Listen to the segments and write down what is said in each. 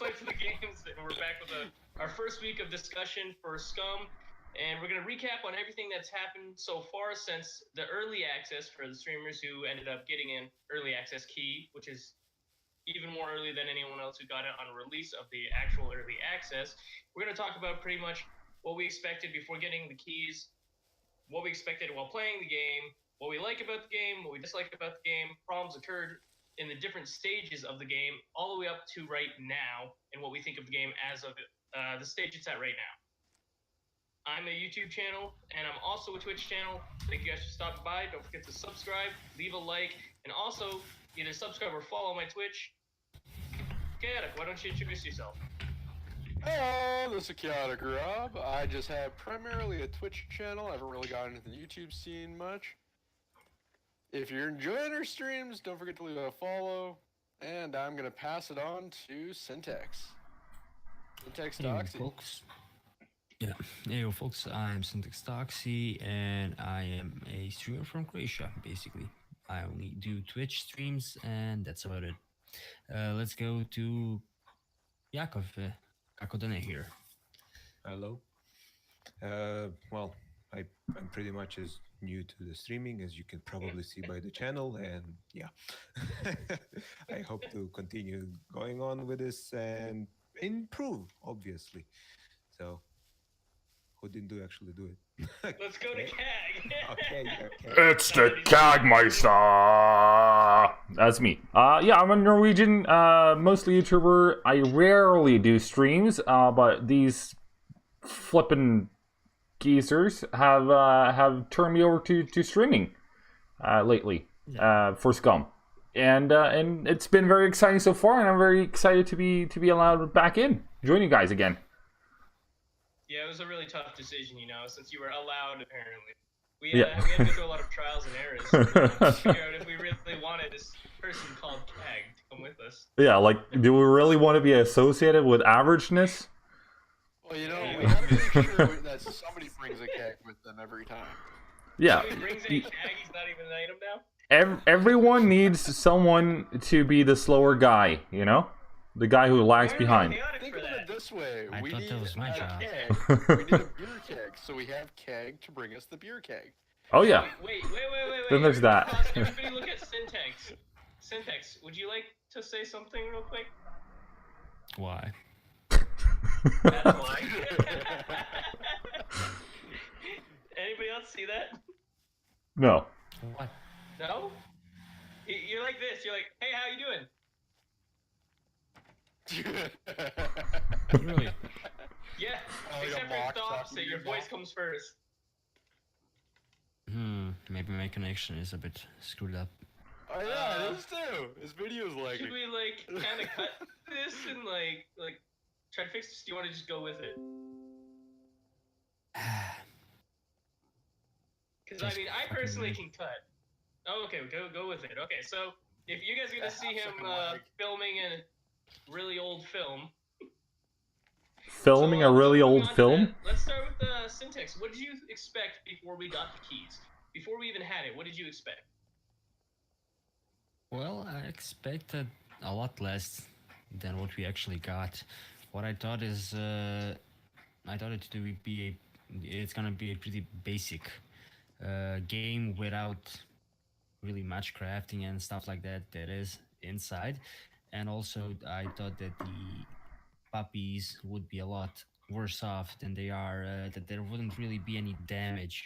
Fight for the Games, and we're back with our first week of discussion for Scum, and we're going to recap on everything that's happened so far since the early access for the streamers who ended up getting an early access key, which is even more early than anyone else who got it on release of the actual early access. We're going to talk about pretty much what we expected before getting the keys, what we expected while playing the game, what we like about the game, what we dislike about the game, problems occurred in the different stages of the game, all the way up to right now, and what we think of the game as of the stage it's at right now. I'm a YouTube channel, and I'm also a Twitch channel. Thank you guys for stopping by. Don't forget to subscribe, leave a like, and also either subscribe or follow my Twitch. Chaotic, why don't you introduce yourself? Hello, this is Chaotic Rob. I just have primarily a Twitch channel. I haven't really gotten into the YouTube scene much. If you're enjoying our streams, don't forget to leave a follow. And I'm going to pass it on to Syntax. Syntax Doxy. Folks. Yeah, hey folks, I'm Syntax Doxy, and I am a streamer from Croatia, basically. I only do Twitch streams, and that's about it. Let's go to Jakov. Kakodene here. Hello. Well, I'm pretty much as new to the streaming as you can probably see by the channel, and yeah, I hope to continue going on with this and improve, obviously. So, who didn't actually do it? Let's go to CAG. Okay. It's the Kagmeister! That's me. Yeah, I'm a Norwegian, mostly YouTuber. I rarely do streams, but these flippin' geezers have turned me over to streaming lately for Scum. And it's been very exciting so far, and I'm very excited to be allowed back in, join you guys again. Yeah, it was a really tough decision, you know, since you were allowed, apparently. We had to go through a lot of trials and errors to figure out if we really wanted this person called CAG to come with us. Yeah, like, do we really want to be associated with averageness? Well, you know, we gotta make sure that somebody brings a CAG with them every time. Yeah. If he brings a CAG, he's not even an item now? Everyone needs someone to be the slower guy, you know? The guy who lags behind. Think of it this way. I we thought need that was my job. keg. We need a beer keg, so we have CAG to bring us the beer keg. Oh yeah. Wait. Then there's that. Everybody look at Syntax. Syntax, would you like to say something real quick? Why? That's why. Anybody else see that? No. What? No? You're like this. You're like, hey, how you doing? Really? Yeah, Oh, like a except for mock the opposite, talking your to voice you. comes first. Maybe my connection is a bit screwed up. Oh yeah, it is too. His video's like. Should we like kind of cut this and like try to fix this? Do you want to just go with it? Because I mean, I personally can cut. Oh, okay, go with it. Okay, so if you guys are gonna see him filming a really old film. Filming a really old film? Let's start with the Syntax. What did you expect before we got the keys? Before we even had it, what did you expect? Well, I expected a lot less than what we actually got. What I thought is, it's gonna be a pretty basic game without really much crafting and stuff like that is inside. And also, I thought that the puppies would be a lot worse off than they are, that there wouldn't really be any danger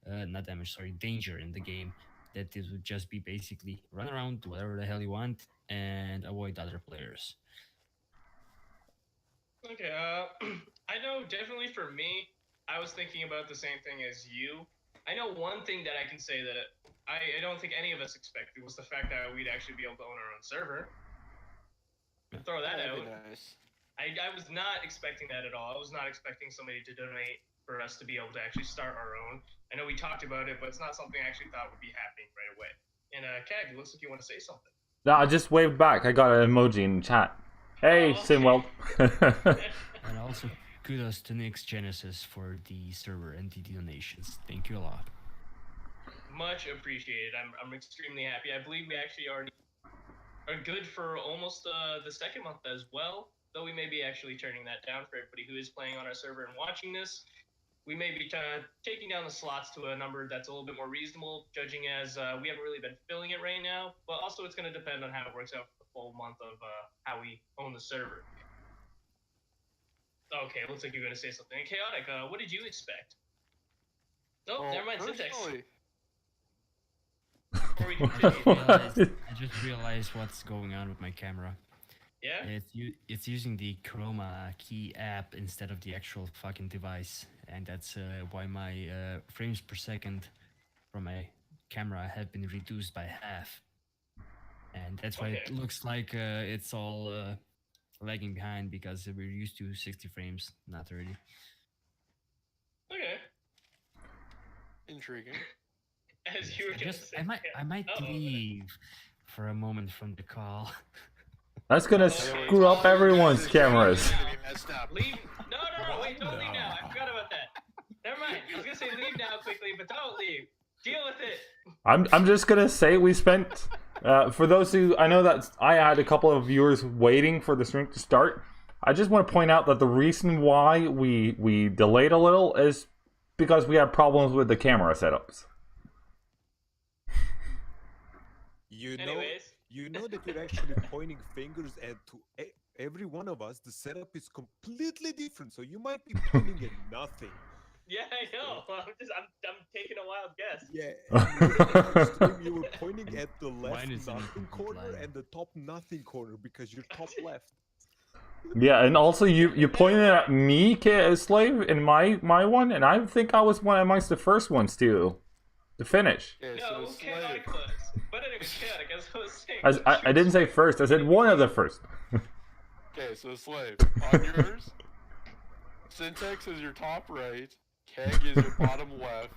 in the game, that it would just be basically run around, do whatever the hell you want, and avoid other players. Okay, I know definitely for me, I was thinking about the same thing as you. I know one thing that I can say that I don't think any of us expected was the fact that we'd actually be able to own our own server. Throw that out. Nice. I was not expecting that at all. I was not expecting somebody to donate for us to be able to actually start our own. I know we talked about it, but it's not something I actually thought would be happening right away. And CAG, it looks like you want to say something. No, I just waved back. I got an emoji in chat. Hey, Simwell. And also, kudos to Nick's Genesis for the server and the donations. Thank you a lot. Much appreciated. I'm extremely happy. I believe we actually already are good for almost the second month as well. Though we may be actually turning that down for everybody who is playing on our server and watching this. We may be taking down the slots to a number that's a little bit more reasonable, judging as we haven't really been filling it right now. But also, it's going to depend on how it works out for the full month of how we own the server. Okay, looks like you're going to say something. Chaotic, what did you expect? Oh, Well, never mind, Syntax. personally, Before we continue. I just realized what's going on with my camera. Yeah? It's using the Chroma key app instead of the actual fucking device, and that's why my frames per second from my camera have been reduced by half, and that's why it looks like it's all lagging behind because we're used to 60 frames, not 30. Okay. intriguing. As you were going to say. I might leave for a moment from the call. That's gonna screw up everyone's cameras. Leave. No, wait, don't leave now. I forgot about that. Never mind. I was gonna say leave now quickly, but don't leave. Deal with it. I'm just gonna say we spent for those who I know that I had a couple of viewers waiting for the stream to start. I just want to point out that the reason why we delayed a little is because we had problems with the camera setups. You know that you're actually pointing fingers at every one of us. The setup is completely different, so you might be pointing at nothing. Yeah, I know. I'm taking a wild guess. Yeah. You were pointing at the left Mine is nothing corner and the top nothing corner because you're top left. Yeah, and also you pointed at me, Slave, in my one, and I think I was one amongst the first ones too, to finish. Okay, No, so chaotic Slave. was. But anyway, chaotic, as I was saying. I didn't say first, I said one of the first. Okay, so Slave, on yours, Syntax is your top right, Keg is your bottom left,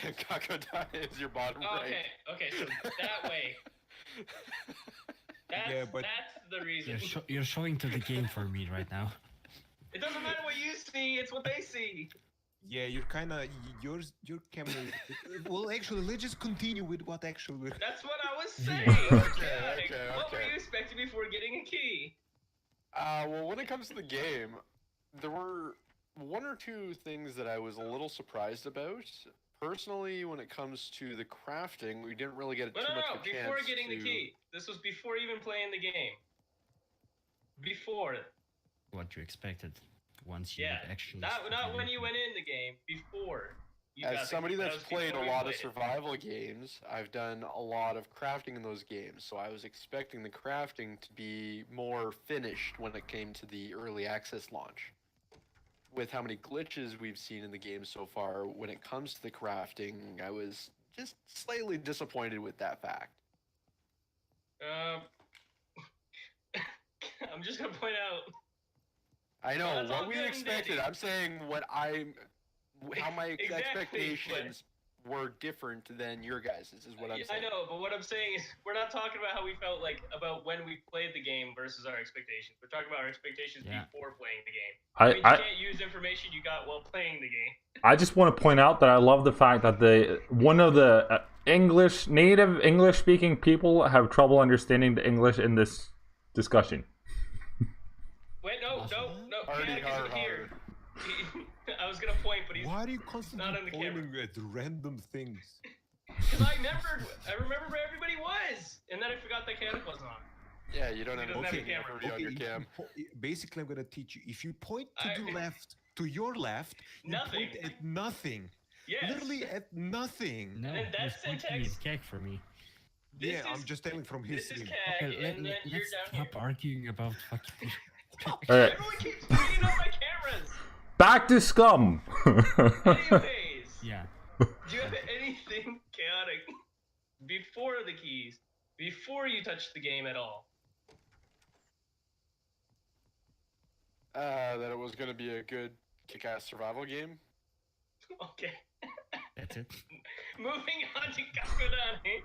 and Kakodai is your bottom right. Okay, so that way. That's the reason. You're showing to the game for me right now. It doesn't matter what you see, it's what they see. Yeah, you're kind of your camera. Well, actually, let's just continue with what actually. That's what I was saying. Okay. What were you expecting before getting a key? Well, when it comes to the game, there were one or two things that I was a little surprised about. Personally, when it comes to the crafting, we didn't really get too much of a chance before getting to... the key. This was before even playing the game. Before. What you expected once you actually... Not when you went in the game, before. As somebody that's played a lot of survival games, I've done a lot of crafting in those games, so I was expecting the crafting to be more finished when it came to the early access launch. With how many glitches we've seen in the game so far, when it comes to the crafting, I was just slightly disappointed with that fact. I'm just gonna point out. I know That's all what we good and expected. dandy. I'm saying how my expectations were different than your guys'. Is what I'm saying. I know, but what I'm saying is we're not talking about how we felt like about when we played the game versus our expectations. We're talking about our expectations before playing the game. I mean, you can't use information you got while playing the game. I just want to point out that I love the fact that one of the native English speaking people have trouble understanding the English in this discussion. Wait, no. Chaotic isn't here. I was gonna point, but he's Why are you not constantly on the camera. pointing at random things? Because I remember where everybody was, and then I forgot that Chaotic wasn't on. Yeah, you don't have doesn't have a a camera. camera on your cam. Basically, I'm gonna teach you. If you point to the left, to your left, you Nothing. point at nothing. Yes. Literally at nothing. No, And that's he's pointing syntax. his cake for me. This I'm is- just telling from his This is stream. Kag, Okay, and then you're let's down here. stop arguing about fucking... Alright, Everyone keeps cleaning up my cameras. back to Scum. Anyways, Yeah. do you have anything chaotic before the keys, before you touch the game at all? That it was going to be a good kick-ass survival game. Okay. That's it. Moving on to Kakodani.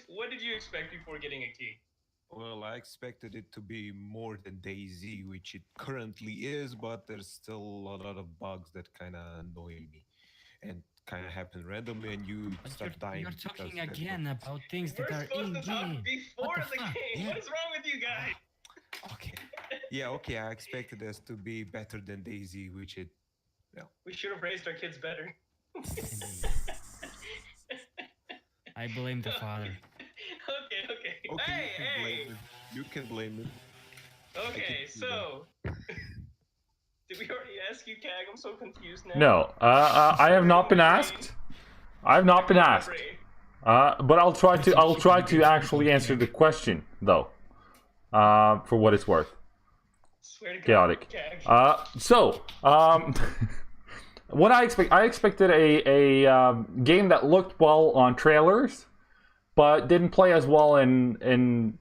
What did you expect before getting a key? Well, I expected it to be more than DayZ, which it currently is, but there's still a lot of bugs that kind of annoy me. And kind of happened randomly, and you But start dying. you're because talking that's again about things We're that are supposed in to talk game. before What the the fuck? game. Yeah. What is wrong with you guys? Okay. Yeah, okay. I expected us to be better than Daisy, which it. We should have raised our kids better. I blame the father. Okay. Okay, Hey, you can hey. blame him. You can blame him. Okay, see so did we already ask you, Kag? I'm so confused now. No, I have not been asked. I have not been asked. But I'll try to actually answer the question though. For what it's worth. Swear to God, Chaotic. Kag. What I expected a game that looked well on trailers, but didn't play as well in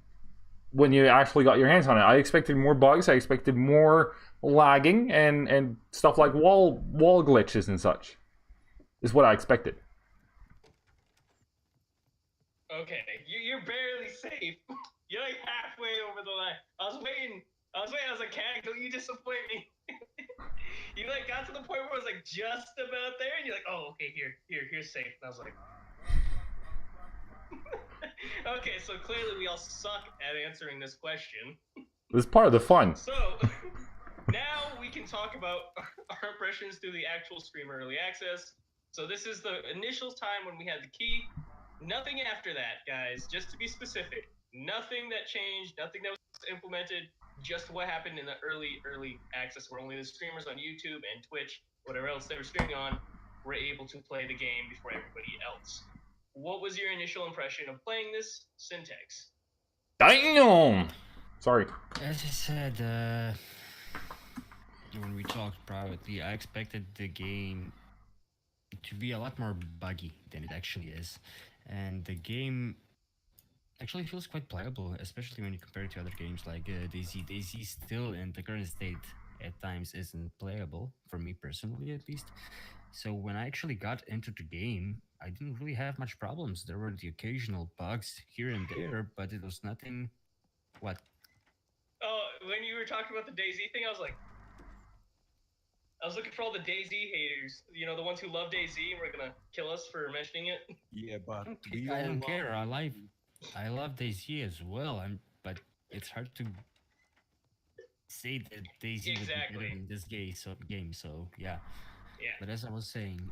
when you actually got your hands on it. I expected more bugs. I expected more lagging and stuff like wall glitches and such. Is what I expected. Okay, you're barely safe. You're like halfway over the line. I was waiting. I was like, Kag, don't you disappoint me? You like got to the point where it was like just about there, and you're like, oh, okay, here's safe. And I was like, okay, so clearly we all suck at answering this question. This is part of the fun. So now we can talk about our impressions through the actual stream early access. So this is the initial time when we had the key. Nothing after that, guys. Just to be specific, nothing that changed, nothing that was implemented. Just what happened in the early access, where only the streamers on YouTube and Twitch, whatever else they were streaming on, were able to play the game before everybody else. What was your initial impression of playing this? Syntax. Damn! Sorry. As I said, when we talked privately, I expected the game to be a lot more buggy than it actually is. And the game actually feels quite playable, especially when you compare it to other games like DayZ. DayZ still in the current state at times isn't playable, for me personally at least. So when I actually got into the game, I didn't really have much problems. There were the occasional bugs here and there, but it was nothing... What? Oh, when you were talking about the DayZ thing, I was looking for all the DayZ haters. You know, the ones who love DayZ and were gonna kill us for mentioning it. Yeah, but I don't care. I love DayZ as well. But it's hard to say that DayZ would be better in this game. So yeah. But as I was saying,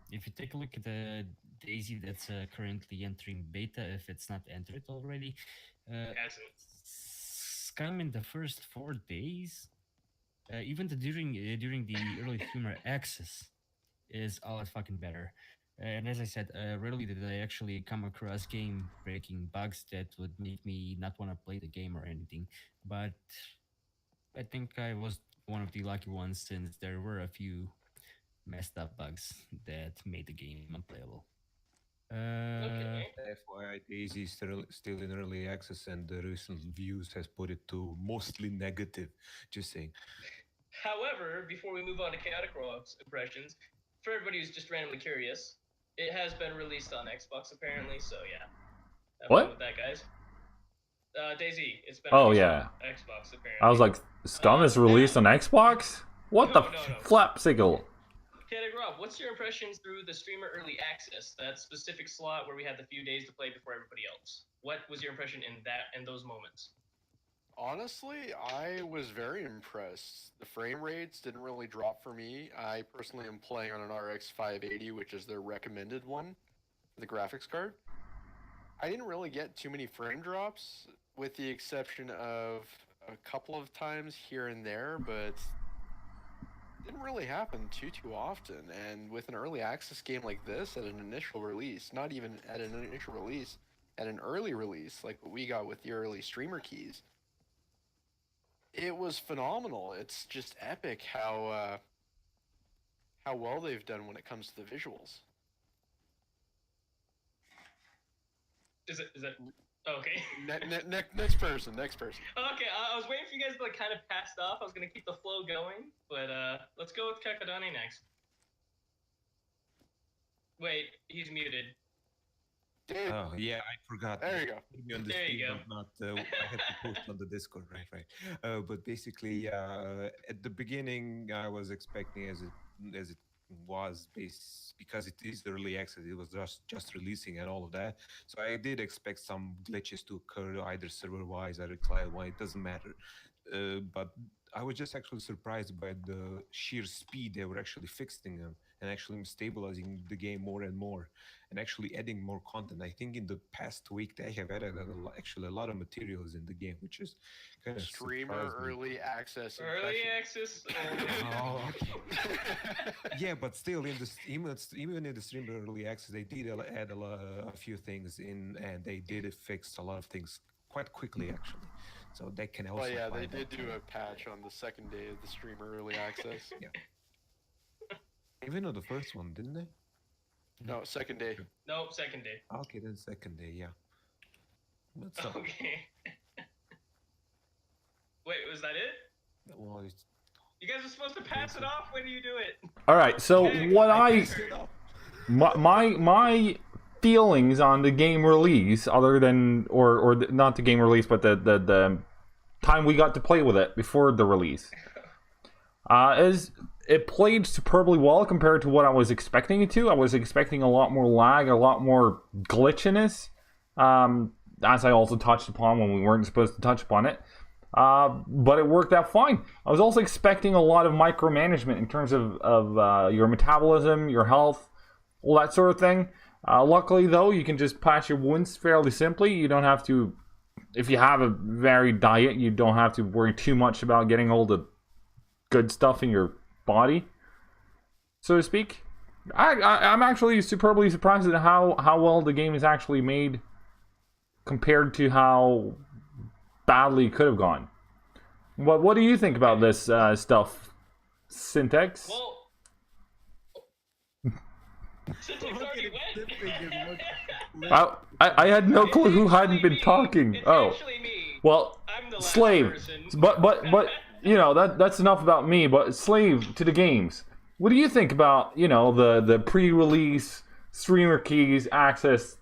if you take a look at the DayZ that's currently entering beta, if it's not entered already, Scum in the first 4 days, even during the early streamer access, is a lot fucking better. And as I said, rarely did I actually come across game-breaking bugs that would make me not want to play the game or anything. But I think I was one of the lucky ones, since there were a few messed up bugs that made the game unplayable. FYI, Daisy is still in early access, and the recent views has put it to mostly negative. Just saying. However, before we move on to Chaotic Rob's impressions, for everybody who's just randomly curious, it has been released on Xbox apparently, so yeah. Have fun with that, guys. DayZ, it's been released on Xbox apparently. I was like, Scum is released on Xbox? What the flapsicle? Chaotic Rob, what's your impressions through the streamer early access, that specific slot where we had the few days to play before everybody else? What was your impression in those moments? Honestly, I was very impressed. The frame rates didn't really drop for me. I personally am playing on an RX 580, which is their recommended one for the graphics card. I didn't really get too many frame drops, with the exception of a couple of times here and there, but didn't really happen too often. And with an early access game like this at an initial release, not even at an initial release, at an early release like what we got with the early streamer keys, it was phenomenal. It's just epic how well they've done when it comes to the visuals. Is it okay? Next person. Okay, I was waiting for you guys to like kind of pass off. I was gonna keep the flow going, but let's go with Kakadani next. Wait, he's muted. Dude. Oh yeah, I forgot. There you go. There you go. Not, I have to post on the Discord, right. But basically, at the beginning, I was expecting as it was because it is early access. It was just releasing and all of that. So I did expect some glitches to occur, either server-wise, either client-wise. It doesn't matter. But I was just actually surprised by the sheer speed they were actually fixing them and actually stabilizing the game more and more, and actually adding more content. I think in the past week they have added actually a lot of materials in the game, which is kind of Streamer early access. Early access. Oh, okay. Yeah, but still, in the even in the streamer early access, they did add a few things in, and they did fix a lot of things quite quickly, actually. So they can also. Well, yeah, they did do a patch on the second day of the streamer early access. Yeah. Even on the first one, didn't they? No, second day. Nope, second day. Okay, then second day, yeah. But so, Okay. Wait, was that it? well, You guys are supposed to pass it off when you do it. All right. So what my feelings on the game release, other than not the game release, but the time we got to play with it before the release, is it played superbly well compared to what I was expecting it to. I was expecting a lot more lag, a lot more glitchiness, as I also touched upon when we weren't supposed to touch upon it. But it worked out fine. I was also expecting a lot of micromanagement in terms of your metabolism, your health, all that sort of thing. Luckily, though, you can just patch your wounds fairly simply. You don't have to, if you have a varied diet, you don't have to worry too much about getting all the good stuff in your body, so to speak. I'm actually superbly surprised at how well the game is actually made compared to how badly it could have gone. What do you think about this stuff, Syntax? Well, Syntax already went. I had no clue who hadn't been talking. It's oh, actually me. well, I'm the last Slave. person. But you know that's enough about me. But Slave to the games. What do you think about the pre-release streamer keys access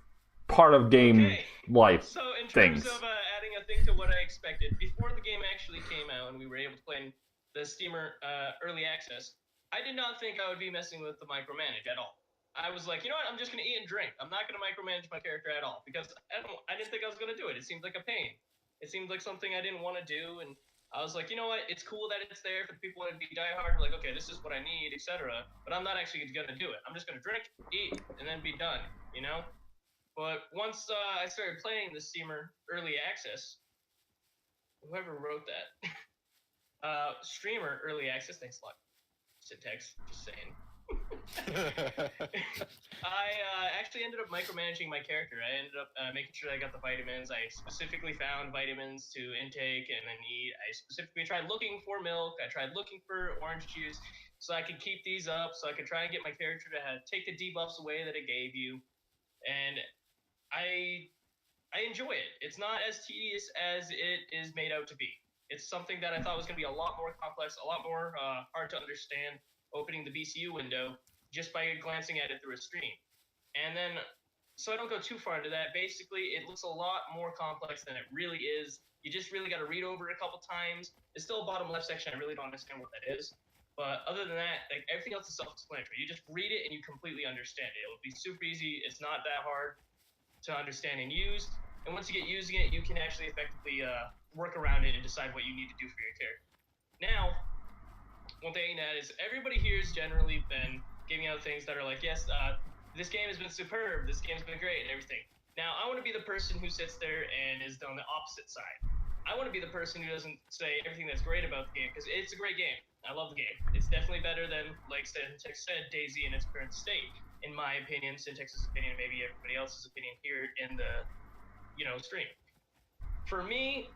part of game life So in things? terms of adding a thing to what I expected, before the game actually came out and we were able to play in the steamer early access, I did not think I would be messing with the micromanage at all. I was like, you know what, I'm just going to eat and drink. I'm not going to micromanage my character at all, because I didn't think I was going to do it. It seemed like a pain. It seemed like something I didn't want to do, and I was like, you know what, it's cool that it's there for the people that be diehard, like, okay, this is what I need, etc. But I'm not actually going to do it. I'm just going to drink, eat, and then be done, you know? But once I started playing the steamer early access, whoever wrote that, streamer early access, thanks a lot, Syntax, just saying. I actually ended up micromanaging my character. I ended up making sure I got the vitamins. I specifically found vitamins to intake and then eat. I specifically tried looking for milk. I tried looking for orange juice so I could keep these up, so I could try and get my character to take the debuffs away that it gave you. And I enjoy it. It's not as tedious as it is made out to be. It's something that I thought was going to be a lot more complex, a lot more hard to understand, opening the BCU window just by glancing at it through a stream. And then, so I don't go too far into that, basically it looks a lot more complex than it really is. You just really got to read over it a couple times. It's still a bottom left section. I really don't understand what that is. But other than that, like, everything else is self-explanatory. You just read it and you completely understand it. It'll be super easy. It's not that hard to understand and use. And once you get using it, you can actually effectively work around it and decide what you need to do for your character. Now, one thing that is, everybody here has generally been giving out things that are like, yes, this game has been superb, this game's been great, and everything. Now, I want to be the person who sits there and is on the opposite side. I want to be the person who doesn't say everything that's great about the game, because it's a great game. I love the game. It's definitely better than, like Syntax said, DayZ in its current state. In my opinion, Syntax's opinion, maybe everybody else's opinion here in the, stream. For me,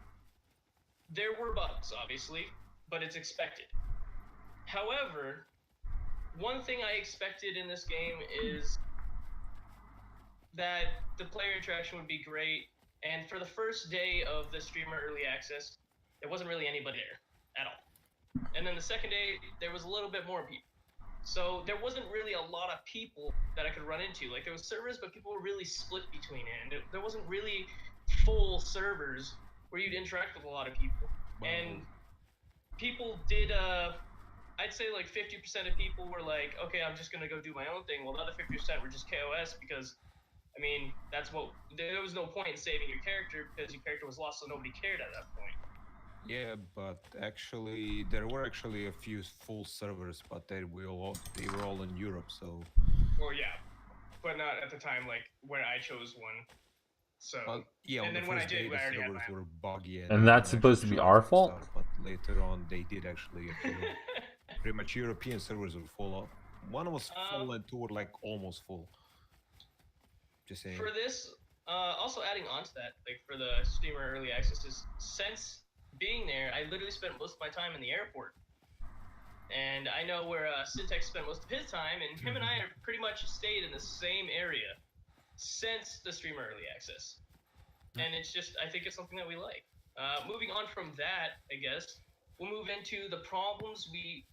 there were bugs, obviously, but it's expected. However, one thing I expected in this game is that the player interaction would be great, and for the first day of the streamer early access, there wasn't really anybody there at all. And then the second day, there was a little bit more people. So there wasn't really a lot of people that I could run into. Like, there was servers, but people were really split between it, and there wasn't really full servers where you'd interact with a lot of people. Wow. And people did, I'd say like 50% of people were like, okay, I'm just gonna go do my own thing. Well, the other 50% were just KOS because, I mean, that's what there was no point in saving your character because your character was lost, so nobody cared at that point. Yeah, but actually, there were actually a few full servers, but they were all in Europe, so. Well, yeah, but not at the time like when I chose one. So. Well, yeah, and on then the when I first did, day, the I already had servers mine. were buggy, And they that's couldn't supposed to actually be show our some fault? stuff, but later on, they did actually appear. Pretty much European servers were full of. One was full and two were like almost full. Just saying. For this, also adding on to that, like for the streamer early accesses, since being there, I literally spent most of my time in the airport. And I know where Syntax spent most of his time, and him and I have pretty much stayed in the same area since the streamer early access. And it's just, I think it's something that we like. Moving on from that, I guess, we'll move into the problems we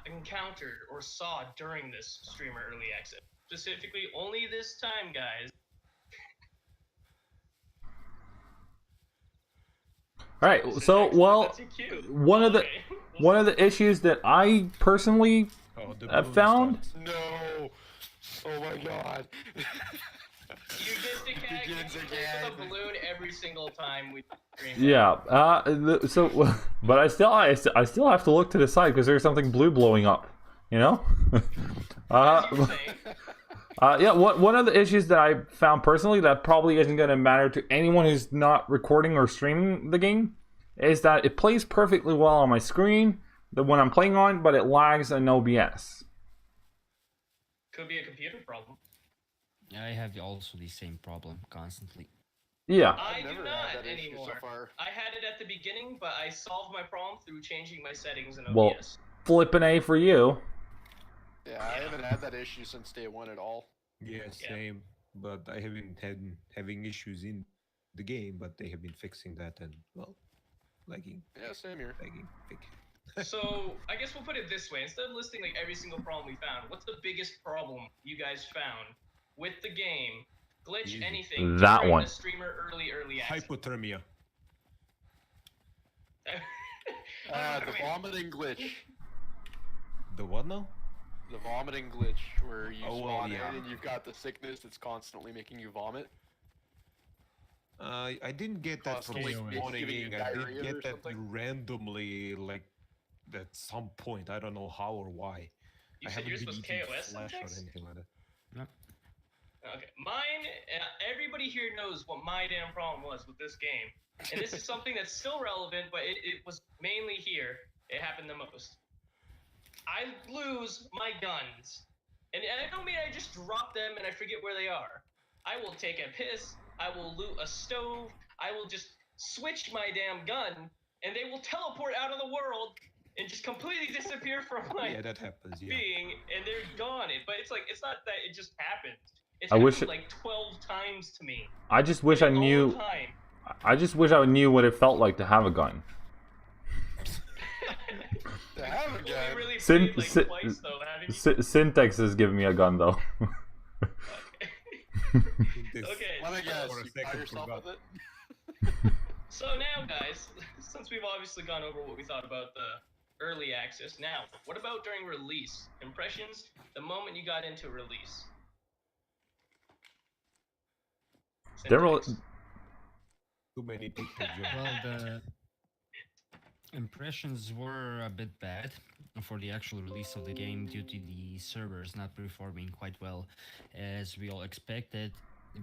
encountered or saw during this streamer early access. Specifically, only this time, guys. All right, so well, one of the issues that I personally have found. No. Oh my god. You begins again. With a balloon every single time we stream. Yeah. So, but I still have to look to the side because there's something blue blowing up. You know. Yeah. One of the issues that I found personally that probably isn't going to matter to anyone who's not recording or streaming the game is that it plays perfectly well on my screen, the one I'm playing on, but it lags in OBS. Could be a computer problem. I have also the same problem constantly. Yeah. I do not anymore. So I had it at the beginning, but I solved my problem through changing my settings in OBS. Well, flippin' A for you. Yeah, I haven't had that issue since day one at all. Yeah, same. But I haven't had having issues in the game, but they have been fixing that and well, lagging. Yeah, same here. Lagging. So I guess we'll put it this way: instead of listing like every single problem we found, what's the biggest problem you guys found with the game? Glitch, Easy. anything. That one. The streamer early access. Hypothermia. The vomiting glitch. The what now? The vomiting glitch, where you spawn yeah. in and you've got the sickness that's constantly making you vomit. I didn't get that from Constantly spawning giving you in. I diarrhea did or get that something? randomly, like at some point. I don't know how or why. You I said haven't yours been was eating KOS flesh or syntax? anything like that. Okay, mine. Everybody here knows what my damn problem was with this game, and this is something that's still relevant, but it was mainly here. It happened the most. I lose my guns, and I don't mean I just drop them and I forget where they are. I will take a piss. I will loot a stove. I will just switch my damn gun, and they will teleport out of the world and just completely disappear from my Yeah, that happens. Yeah. being, and they're gone. But it's like it's not that it just happened. It's I wish happened like 12 times to me. I just wish I All knew. the time. I just wish I knew what it felt like to have a gun. To have a Well, we gun. really played like twice though, haven't you? Syntax is giving me a gun though. Okay. Let me guess, For a you second, got yourself forgot. with it? So now, guys, since we've obviously gone over what we thought about the early access, now, what about during release? Impressions the moment you got into release? There were Syntax. Too many people joined. Well, the impressions were a bit bad for the actual release of the game due to the servers not performing quite well as we all expected,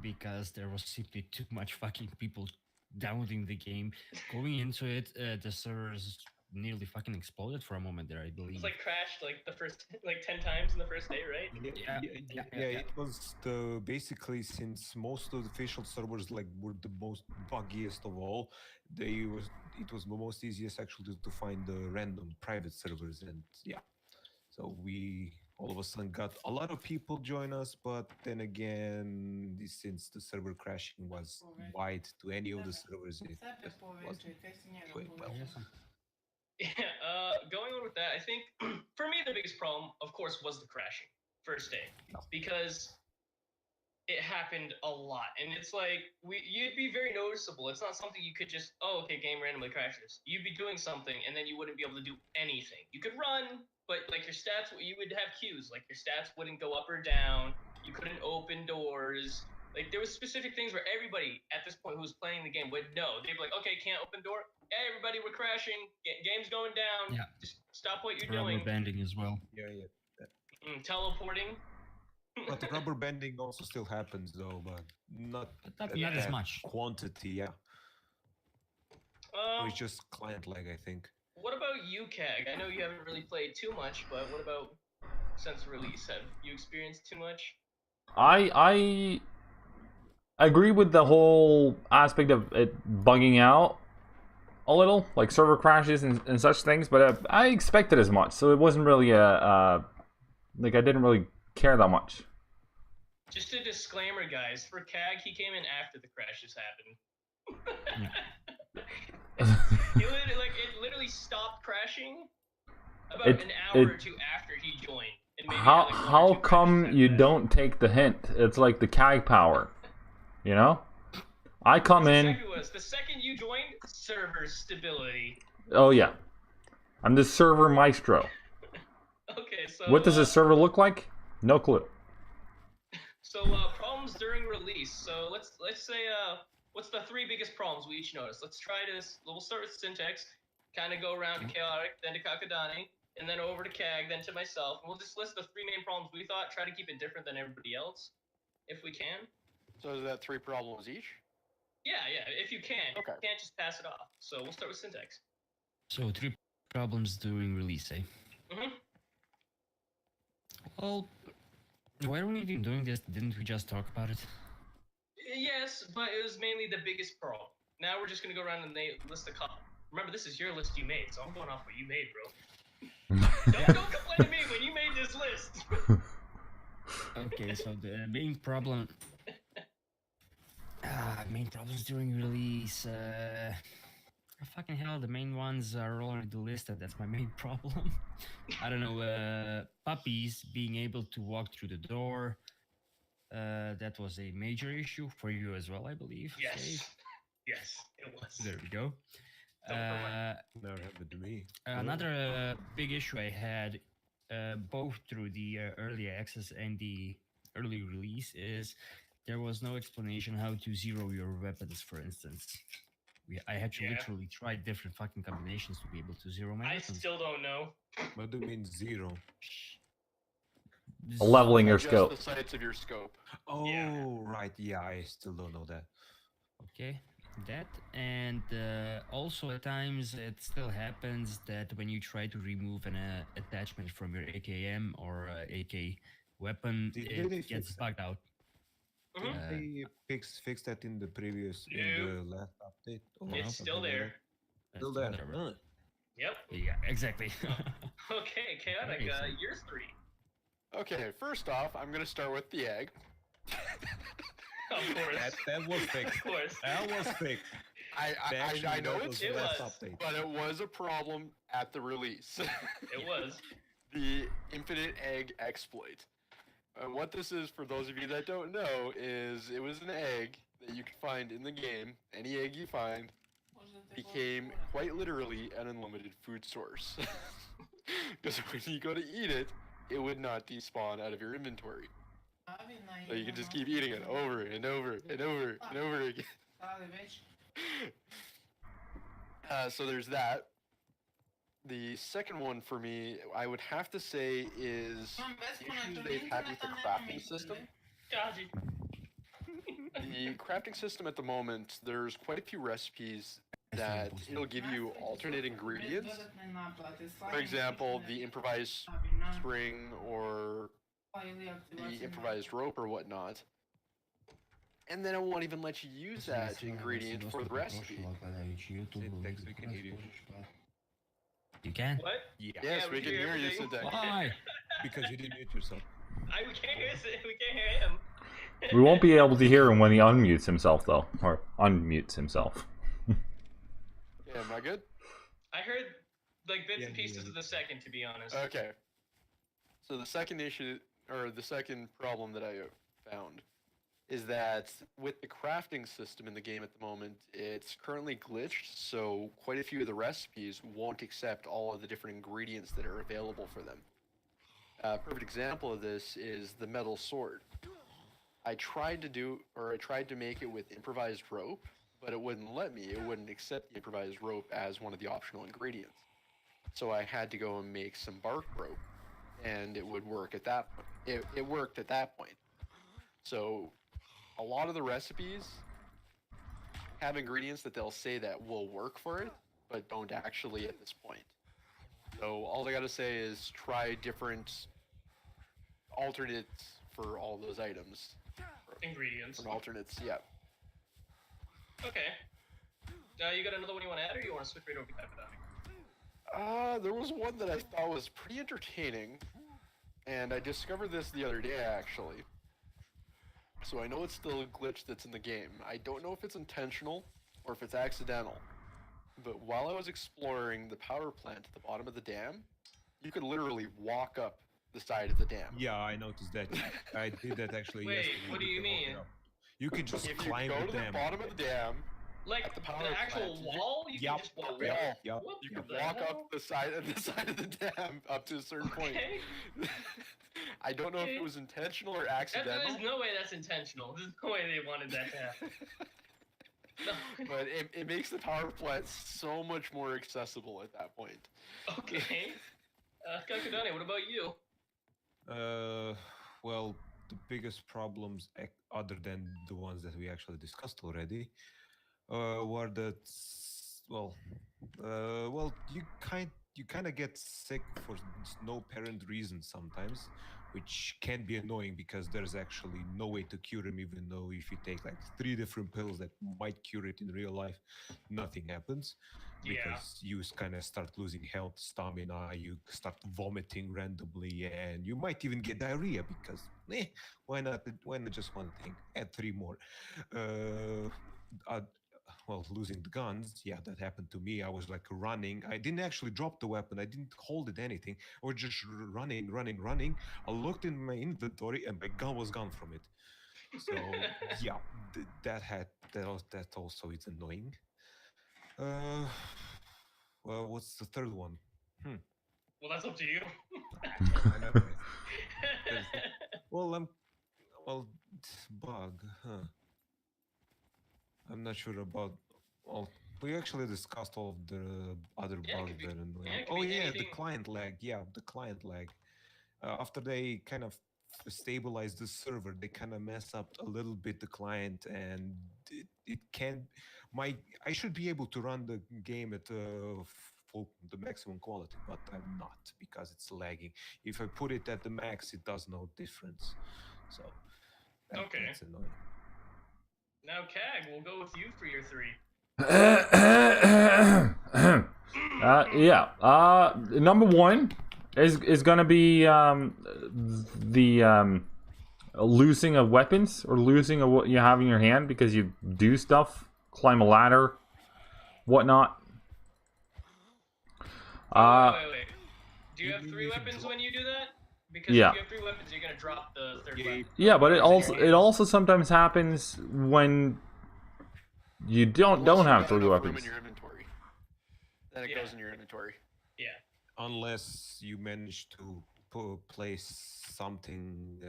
because there was simply too much fucking people downloading the game. Going into it, the servers nearly fucking exploded for a moment there, I believe. It's like crashed like the first 10 times in the first day, right? Yeah, it was basically since most of the official servers like were the most buggiest of all. It was the most easiest actually to find the random private servers, and yeah, so we all of a sudden got a lot of people join us. But then again, since the server crashing was wide to any of the servers, it just wasn't quite well. Yeah, going on with that, I think for me the biggest problem, of course, was the crashing first day, because it happened a lot, and it's like you'd be very noticeable. It's not something you could just okay, game randomly crashes. You'd be doing something, and then you wouldn't be able to do anything. You could run, but like your stats, you would have cues. Like your stats wouldn't go up or down. You couldn't open doors. Like there was specific things where everybody at this point who was playing the game would know. They'd be like, okay, can't open door. Hey, everybody, we're crashing. Game's going down. Yeah. Just stop what you're Rubber doing. banding as well. Yeah. Teleporting. But the rubber banding also still happens though, but not Not at as that much. quantity. Yeah. It's just client lag, I think. What about you, Kag? I know you haven't really played too much, but what about since release? Have you experienced too much? I agree with the whole aspect of it bugging out a little, like server crashes and such things, but I expected as much, so it wasn't really like I didn't really care that much. Just a disclaimer, guys. For Kag, he came in after the crashes happened. It literally stopped crashing about an hour or two after he joined. And maybe how come you don't take the hint? It's like the CAG power, you know? I come in. The second you joined, server stability. Oh yeah, I'm the server maestro. Okay, so what does a server look like? No clue. So problems during release. So let's say what's the 3 biggest problems we each noticed? Let's try this. We'll start with Syntax, kind of go around to Chaotic, then to Kakadani, and then over to Kag, then to myself. And we'll just list the 3 main problems we thought. Try to keep it different than everybody else, if we can. So is that 3 problems each? Yeah, if you can. Okay. You can't just pass it off. So we'll start with Syntax. So 3 problems during release, eh? Mm-hmm. Well, why are we even doing this? Didn't we just talk about it? Yes, but it was mainly the biggest problem. Now we're just gonna go around and list a couple. Remember, this is your list you made, so I'm going off what you made, bro. Don't complain to me when you made this list. Okay, so the main problem. Main problems during release. Fucking hell, the main ones are already listed. That's my main problem. I don't know. Puppies being able to walk through the door. That was a major issue for you as well, I believe. Yes. Dave. Yes, it was. There we go. Never happened to me. Another big issue I had, both through the early access and the early release, is there was no explanation how to zero your weapons, for instance. I had to literally try different fucking combinations to be able to zero my weapons. I still don't know. What do you mean zero? Leveling your Adjust scope. the sights of your scope. Oh, Yeah. right. Yeah, I still don't know that. Okay, that, and also at times it still happens that when you try to remove an attachment from your AKM or AK weapon, Did they it gets fix that? bugged out. Mhm. They fixed that in the previous, in the last update. Or It's still something like there. that? Still there. Huh. Yep. Yeah, exactly. Okay, Chaotic, Amazing. you're 3. Okay, first off, I'm gonna start with the egg. Of course. That was fixed. Of course. That was fixed. I know that it's, was the it last was. update. but it was a problem at the release. It was. The infinite egg exploit. What this is, for those of you that don't know, is it was an egg that you could find in the game. Any egg you find became quite literally an unlimited food source. Because when you go to eat it, it would not despawn out of your inventory. So you can just keep eating it over and over and over and over again. So there's that. The second one for me, I would have to say, is the issues they've had with the crafting system. Dodgy. The crafting system at the moment, there's quite a few recipes that it'll give you alternate ingredients. For example, the improvised string or the improvised rope or whatnot. And then it won't even let you use that ingredient for the recipe. Syntax, we can hear you. You can? What? Yes, we can hear you, everything. Syntax. Why? Because you didn't mute yourself. We can't hear him. We won't be able to hear him when he unmutes himself, though, or unmutes himself. Yeah, am I good? I heard like bits and Yeah, pieces yeah. of the second, to be honest. Okay. So the second issue, or the second problem that I found, is that with the crafting system in the game at the moment, it's currently glitched, so quite a few of the recipes won't accept all of the different ingredients that are available for them. A perfect example of this is the metal sword. I tried to make it with improvised rope, but it wouldn't let me. It wouldn't accept the improvised rope as one of the optional ingredients. So I had to go and make some bark rope, and it would work at that point. It worked at that point. So a lot of the recipes have ingredients that they'll say that will work for it, but don't actually at this point. So all I gotta say is try different alternates for all those items. Ingredients. For alternates, yeah. Okay. You got another one you want to add, or you want to switch right over to that? There was one that I thought was pretty entertaining, and I discovered this the other day, actually. So I know it's still a glitch that's in the game. I don't know if it's intentional or if it's accidental, but while I was exploring the power plant at the bottom of the dam, you could literally walk up the side of the dam. Yeah, I noticed that. I did that actually Wait, yesterday. what do you mean? You could just If climb you go to the dam. the bottom of the dam, Like at the power the actual plant, wall? You can just walk the up? wall. Yep. What You the can walk hell? up the side of the dam up to a certain point. Okay. I don't know if it was intentional or accidental. There's no way that's intentional. There's no way they wanted that to happen. No. But it makes the power plant so much more accessible at that point. Okay. Kakadane, what about you? Well, the biggest problems, other than the ones that we actually discussed already, were that, well, you kind of get sick for no apparent reason sometimes, which can be annoying because there's actually no way to cure them, even though if you take like 3 different pills that might cure it in real life, nothing happens. Because you kind of start losing health, stamina, you start vomiting randomly, and you might even get diarrhea because, why not just one thing? Add 3 more. Well, losing the guns, yeah, that happened to me. I was like running. I didn't actually drop the weapon. I didn't hold it anything. I was just running. I looked in my inventory, and my gun was gone from it. So yeah, that also is annoying. Well, what's the third one? Well, that's up to you. I know. Well, bug, huh? I'm not sure about. Well, we actually discussed all of the other bugs that are annoying. Oh yeah, anything. the client lag. Yeah, the client lag. After they kind of stabilize the server, they kind of mess up a little bit the client, and it can. I should be able to run the game at the maximum quality, but I'm not because it's lagging. If I put it at the max, it does no difference. So that's annoying. Now, Kag, we'll go with you for your 3. Number 1 is gonna be the losing of weapons or losing of what you have in your hand because you do stuff, climb a ladder, whatnot. Wait. Do you have 3 weapons when you do that? Because if you have 3 weapons, you're gonna drop the 3rd weapon. Yeah, but it also sometimes happens when you don't have 3 weapons. In your inventory. Then it goes in your inventory. Yeah. Unless you manage to place something,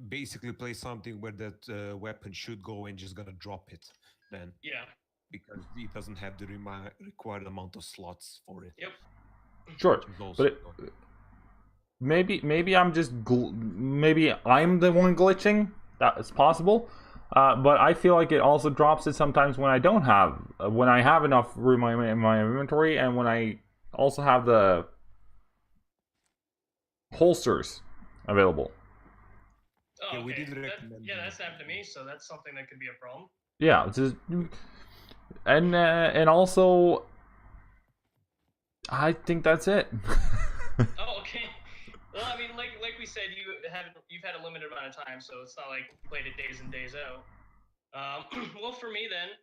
basically place something where that weapon should go and just gonna drop it. Then. Yeah. Because it doesn't have the required amount of slots for it. Yep. Sure, but maybe I'm just maybe I'm the one glitching. That's possible. But I feel like it also drops it sometimes when I don't have when I have enough room in my inventory, and when I also have the holsters available. Oh, yeah, we did recommend. That's happened to me, so that's something that could be a problem. Yeah, it's just, and also, I think that's it. Oh, okay. Well, I mean, like we said, you've had a limited amount of time, so it's not like you played it days and days out. Well, for me then,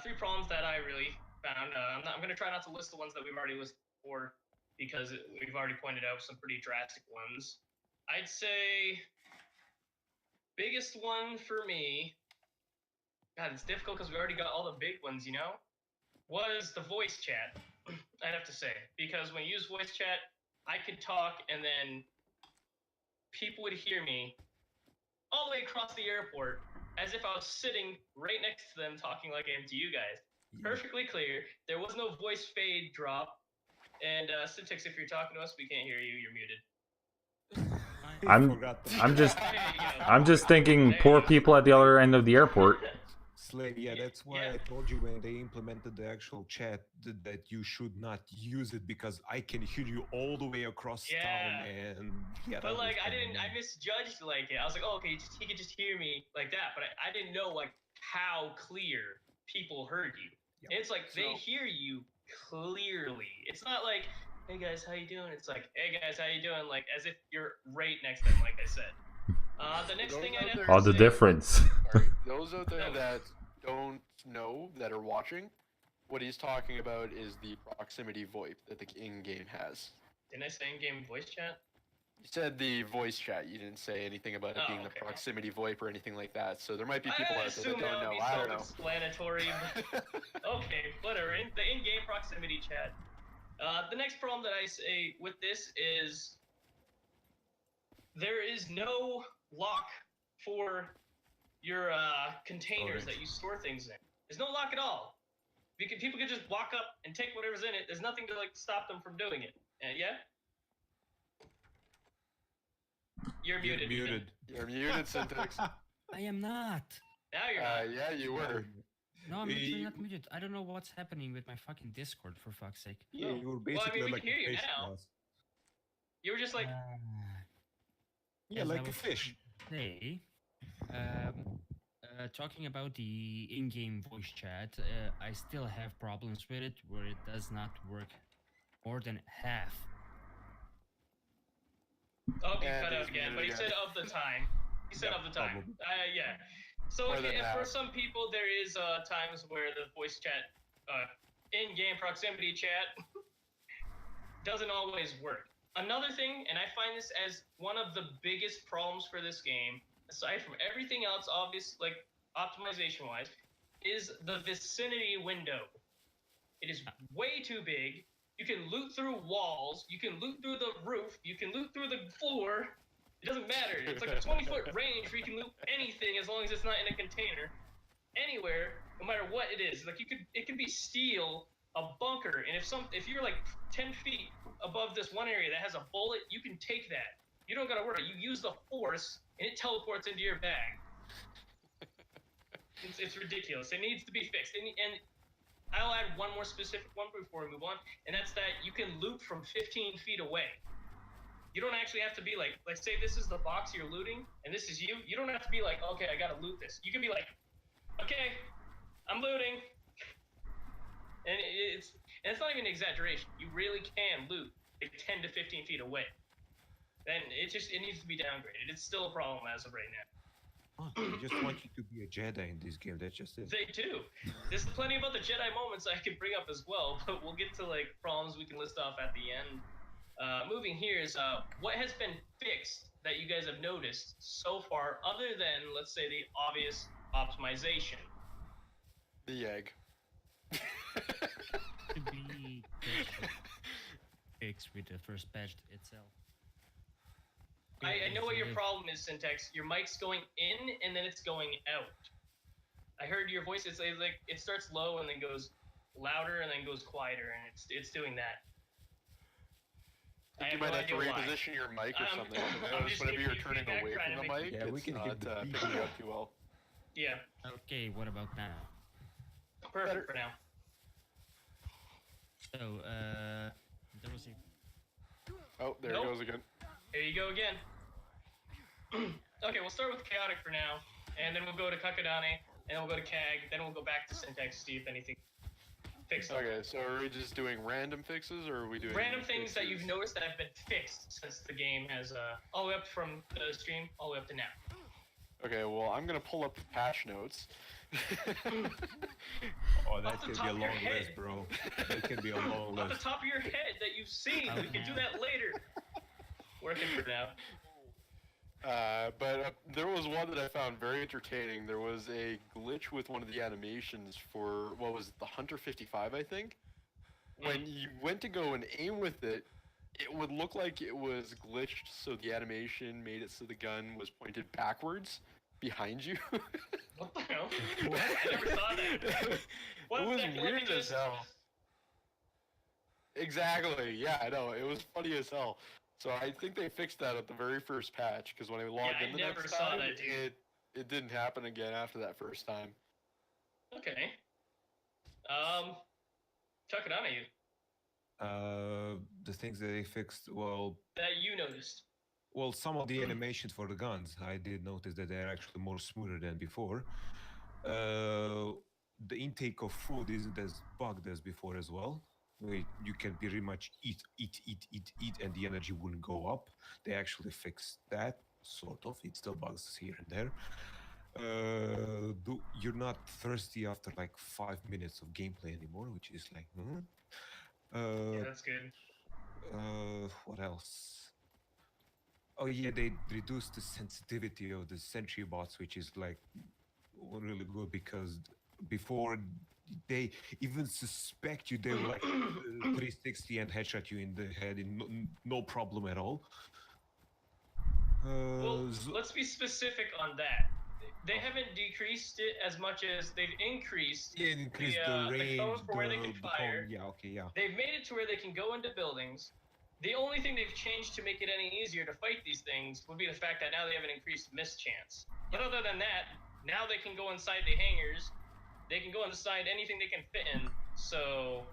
3 problems that I really found. I'm gonna try not to list the ones that we've already listed before because we've already pointed out some pretty drastic ones. I'd say biggest one for me, God, it's difficult because we already got all the big ones, you know, was the voice chat. I'd have to say, because when you use voice chat, I could talk and then people would hear me all the way across the airport as if I was sitting right next to them talking like I am to you guys. Perfectly clear. There was no voice fade drop. And Syntax, if you're talking to us, we can't hear you. You're muted. I'm just thinking poor people at the other end of the airport. Slave, yeah, that's why I told you when they implemented the actual chat that you should not use it, because I can hear you all the way across town, and but like I misjudged like it. I was like, oh, okay, he could just hear me like that, but I didn't know like how clear people heard you. Yep. And it's like they hear you clearly. It's not like, hey guys, how you doing? It's like, hey guys, how you doing? Like as if you're right next to them, like I said. The next thing I have Oh, the difference. Those out there that don't know, that are watching, what he's talking about is the proximity VoIP that the in-game has. Didn't I say in-game voice chat? You said the voice chat. You didn't say anything about it being the proximity VoIP or anything like that. So there might be people out there that don't know. I don't know. Self-explanatory. Okay, whatever. The in-game proximity chat. The next problem that I say with this is there is no lock for your containers that you store things in. There's no lock at all. People can just walk up and take whatever's in it. There's nothing to like stop them from doing it. Yeah? You're muted. You're muted, Syntax. I am not. Now you're not. Yeah, you were. No, I'm actually not muted. I don't know what's happening with my fucking Discord, for fuck's sake. Yeah, you were basically we like can hear a you fish. now. You were just like... yeah, like a fish. Hey, talking about the in-game voice chat, I still have problems with it where it does not work more than half. Oh, he cut out again, but he said of the time. He said of the time. Yeah. So for some people, there is times where the voice chat, in-game proximity chat, doesn't always work. Another thing, and I find this as one of the biggest problems for this game, aside from everything else, obvious, like optimization-wise, is the vicinity window. It is way too big. You can loot through walls. You can loot through the roof. You can loot through the floor. It doesn't matter. It's like a 20-foot range where you can loot anything as long as it's not in a container. Anywhere, no matter what it is. Like it could be steel, a bunker, and if you're like 10 feet above this one area that has a bullet, you can take that. You don't gotta worry. You use the force, and it teleports into your bag. It's ridiculous. It needs to be fixed. And I'll add one more specific one before we move on, and that's that you can loot from 15 feet away. You don't actually have to be like say this is the box you're looting, and this is you. You don't have to be like, okay, I gotta loot this. You can be like, okay, I'm looting. And it's not even an exaggeration. You really can loot like 10 to 15 feet away. Then it needs to be downgraded. It's still a problem as of right now. They just want you to be a Jedi in this game. That's just it. They do. There's plenty about the Jedi moments I can bring up as well, but we'll get to like problems we can list off at the end. Moving here is what has been fixed that you guys have noticed so far, other than let's say the obvious optimization. The egg. To be fixed with the first patch itself. I know what your problem is, Syntax. Your mic's going in and then it's going out. I heard your voice. It's like it starts low and then goes louder and then goes quieter, and it's doing that. You might have to reposition your mic or something. Whenever you're turning away from the mic, we can it's not picking you up too well. Yeah. Okay, what about now? Perfect for now. So, there was a... Oh, there it goes again. Here you go again. Okay, we'll start with Chaotic for now, and then we'll go to Kakadane, and then we'll go to Kag, then we'll go back to Syntax to see if anything fixed. Okay, so are we just doing random fixes, or are we doing... Random things that you've noticed that have been fixed since the game has, all the way up from the stream, all the way up to now. Okay, well, I'm gonna pull up the patch notes. Oh, that could be a long list, bro. That could be a long list. Off the top of your head that you've seen. We can do that later. Working for now. But there was one that I found very entertaining. There was a glitch with one of the animations for, what was it, the Hunter 55, I think? When you went to go and aim with it, it would look like it was glitched, so the animation made it so the gun was pointed backwards behind you. What the hell? What? I never saw that. What It was the heck? weird as hell. Exactly, yeah, I know. It was funny as hell. So I think they fixed that at the very first patch, because when I logged I in the never next saw time, that, dude. it didn't happen again after that first time. Okay. Chuck it on at you. The things that they fixed, well, That you noticed. well, some of the animations for the guns, I did notice that they're actually more smoother than before. The intake of food isn't as bugged as before as well. You can pretty much eat, and the energy wouldn't go up. They actually fixed that, sort of. It still bugs here and there. You're not thirsty after like 5 minutes of gameplay anymore, which is like, Yeah, that's good. what else? Oh yeah, they reduced the sensitivity of the sentry bots, which is like really good, because before they even suspect you, they will like 360 and headshot you in the head in no problem at all. Well, let's be specific on that. They haven't decreased it as much as they've increased, the range, the cone for where they can fire. Yeah, okay, yeah. They've made it to where they can go into buildings. The only thing they've changed to make it any easier to fight these things would be the fact that now they have an increased miss chance. But other than that, now they can go inside the hangars. They can go inside anything they can fit in. So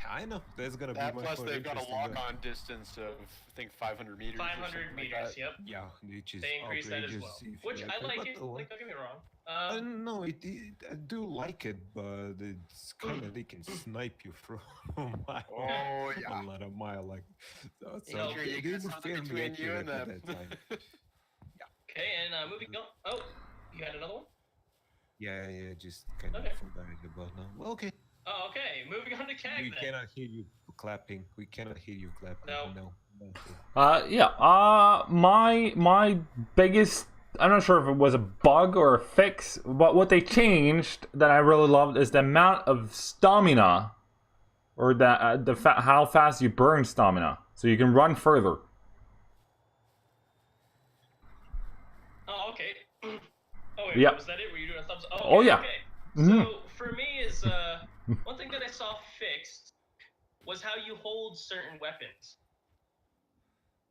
yeah, I know. That's gonna that be plus more they've got a interesting, lock-on distance of, I think, 500 meters. 500 meters, yep. Yeah, which is They increased that as well. outrageous if Which you I like but it. Like, don't get me wrong. no, I do like it, but it's kind of they can snipe you from Oh yeah, a lot of mile, like so. know, you they get were something fairly between you accurate and at them. that time. Okay, and moving on. Oh, you had another one? Yeah, just kind of Okay. forgot about now. Well, okay. Oh, okay. Moving on to CAG We then. cannot hear you clapping. We cannot hear you clapping. No. Yeah. My biggest, I'm not sure if it was a bug or a fix, but what they changed that I really loved is the amount of stamina, or how fast you burn stamina, so you can run further. Oh, okay. Oh, wait, Yeah. was that it? Were you doing a thumbs up? Oh, yeah. Okay. Mhm. So, for me, is one thing that I saw fixed was how you hold certain weapons.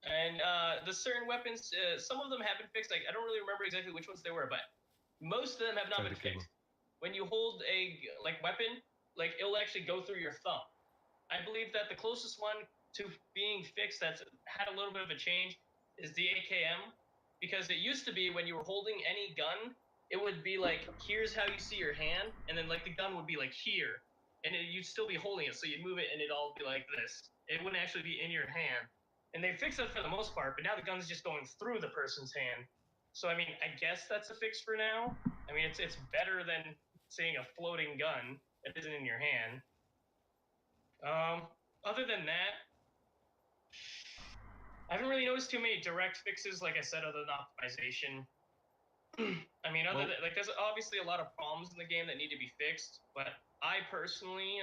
And the certain weapons, some of them have been fixed. Like, I don't really remember exactly which ones they were, but most of them have not been fixed. When you hold a weapon, like, it'll actually go through your thumb. I believe that the closest one to being fixed that's had a little bit of a change is the AKM, because it used to be when you were holding any gun, it would be like, here's how you see your hand, and then like the gun would be like here, and you'd still be holding it, so you'd move it and it'd all be like this. It wouldn't actually be in your hand. And they fixed that for the most part, but now the gun's just going through the person's hand. So I mean, I guess that's a fix for now. I mean, it's better than seeing a floating gun that isn't in your hand. Other than that, I haven't really noticed too many direct fixes, like I said, other than optimization. I mean, than like, there's obviously a lot of problems in the game that need to be fixed, but I personally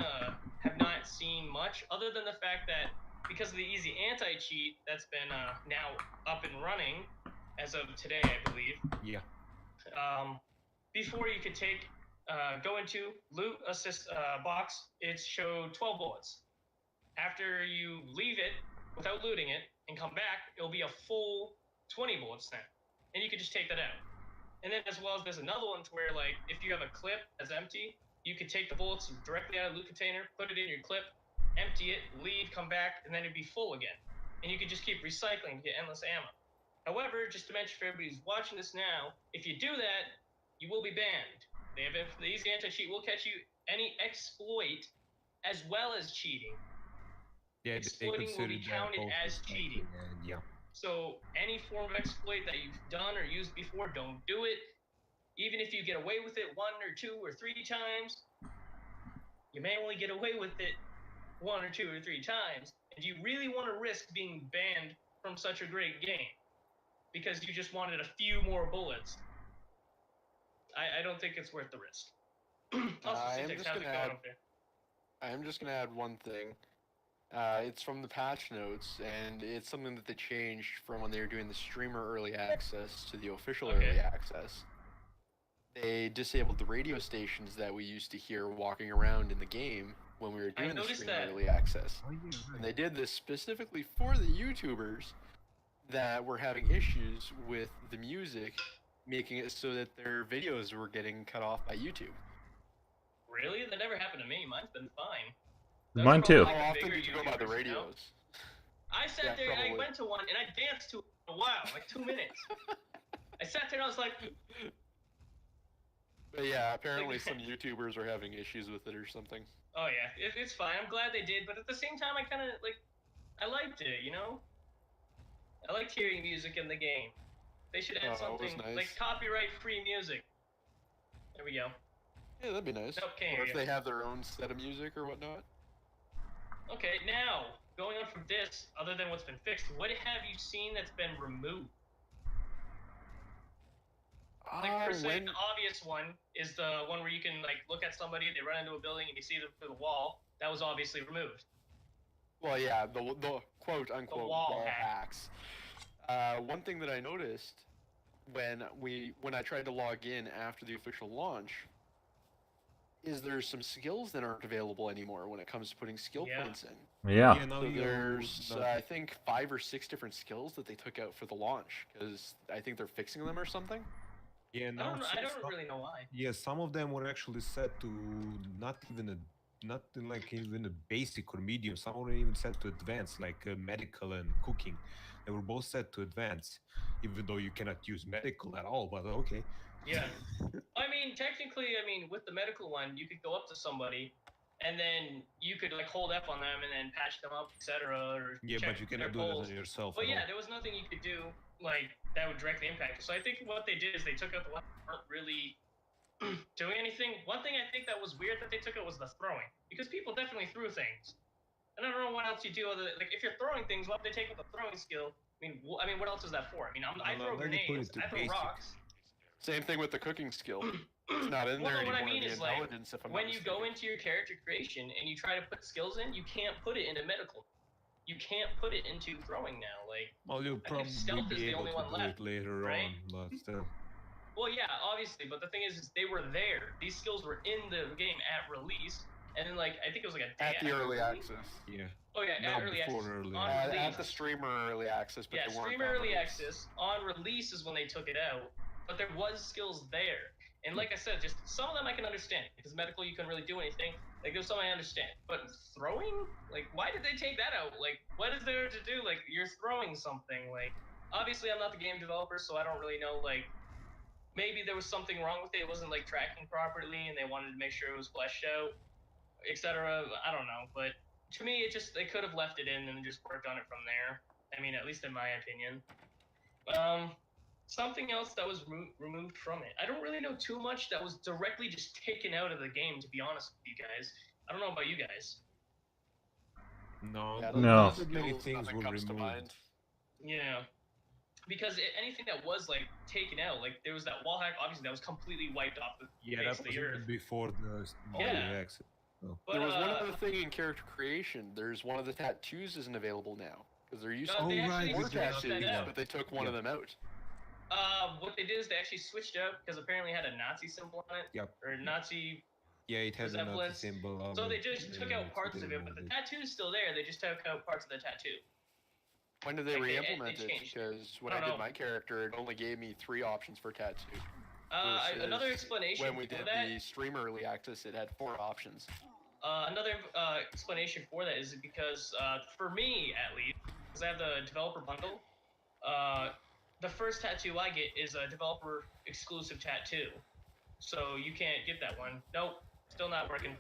have not seen much, other than the fact that because of the easy anti-cheat that's been now up and running as of today, I believe. Yeah. Before you could go into loot assist box, it showed 12 bullets. After you leave it without looting it and come back, it'll be a full 20 bullets then, and you can just take that out. And then as well as there's another one to where, like, if you have a clip that's empty, you could take the bullets directly out of the loot container, put it in your clip, empty it, leave, come back, and then it'd be full again. And you could just keep recycling to get endless ammo. However, just to mention for everybody who's watching this now, if you do that, you will be banned. The easy anti-cheat will catch you any exploit as well as cheating. Yeah, exploiting will be counted as cheating. Yeah. So any form of exploit that you've done or used before, don't do it. Even if you get away with it 1 or 2 or 3 times, you may only get away with it 1 or 2 or 3 times. And do you really want to risk being banned from such a great game? because you just wanted a few more bullets. I don't think it's worth the risk. Also, Syntax, how's it going up there? I'm just gonna add one thing. It's from the patch notes, and it's something that they changed from when they were doing the streamer early access to the official early access. They disabled the radio stations that we used to hear walking around in the game when we were doing the streamer early access. And they did this specifically for the YouTubers that were having issues with the music, making it so that their videos were getting cut off by YouTube. Really? That never happened to me. Mine's been fine. Mine too. How often did you go by the radios? I sat there and I went to one and I danced to it for a while, like 2 minutes. I sat there and I was like... But yeah, apparently some YouTubers are having issues with it or something. Oh yeah, it's fine. I'm glad they did, but at the same time, I kind of, like, I liked it, you know? I liked hearing music in the game. They should add something, like copyright-free music. There we go. Yeah, that'd be nice. Nope, or if they have their own set of music or whatnot. Okay, now, going on from this, other than what's been fixed, what have you seen that's been removed? Like, per se, the obvious one is the one where you can, like, look at somebody, they run into a building, and you see them through the wall. That was obviously removed. Well, yeah, the quote-unquote wall hacks. One thing that I noticed when I tried to log in after the official launch is there's some skills that aren't available anymore when it comes to putting skill points in. Yeah. So there's, I think, 5 or 6 different skills that they took out for the launch, because I think they're fixing them or something. Yeah, I don't really know why. Yeah, some of them were actually set to not even a basic or medium. Some were even set to advanced, like medical and cooking. They were both set to advanced, even though you cannot use medical at all. But okay. Yeah, I mean, technically, with the medical one, you could go up to somebody, and then you could like hold F on them and then patch them up, etc. Or yeah, but you cannot do that yourself. But yeah, there was nothing you could do like that would directly impact it. So I think what they did is they took out the ones that weren't really doing anything. One thing I think that was weird that they took out was the throwing, because people definitely threw things. And I don't know what else you do other than, like, if you're throwing things, why would they take out the throwing skill? I mean, what else is that for? I mean, I throw grenades, I throw rocks. Same thing with the cooking skill. It's not in there anymore. What I mean is, like, when you go into your character creation and you try to put skills in, you can't put it into medical. You can't put it into throwing now. Like, well, you'll probably be able to do it later on, but still. Well, yeah, obviously, but the thing is they were there. These skills were in the game at release, and then, like, I think it was like a day at the early access. Yeah. Oh yeah, at early access. At the streamer early access, but they weren't. Streamer early access on release is when they took it out, but there was skills there. And like I said, just some of them I can understand, because medical you couldn't really do anything. Like, there's some I understand, but throwing, like, why did they take that out? Like, what is there to do? Like, you're throwing something. Like, obviously I'm not the game developer, so I don't really know. Like, maybe there was something wrong with it. It wasn't like tracking properly, and they wanted to make sure it was fleshed out, etc. I don't know, but to me, they could have left it in and just worked on it from there. I mean, at least in my opinion. Something else that was removed from it. I don't really know too much that was directly just taken out of the game, to be honest with you guys. I don't know about you guys. No. Many things were removed. Yeah. Because anything that was, like, taken out, like, there was that wall hack, obviously, that was completely wiped off the face of the earth. Before the exit. Oh. There was one other thing in character creation. There's one of the tattoos isn't available now. Because there used to be more tattoos, but they took one of them out. What they did is they actually switched out, because apparently it had a Nazi symbol on it. Yep. Or Nazi... Yeah, it has a Nazi symbol. So they just took out parts of it, but the tattoo's still there. They just took out parts of the tattoo. When did they re-implement it? Because when I did my character, it only gave me 3 options for tattoo. Another explanation when we did the stream early access, it had 4 options. Another explanation for that is because, for me at least, because I have the developer bundle, the first tattoo I get is a developer exclusive tattoo. So you can't get that one. Nope, still not working.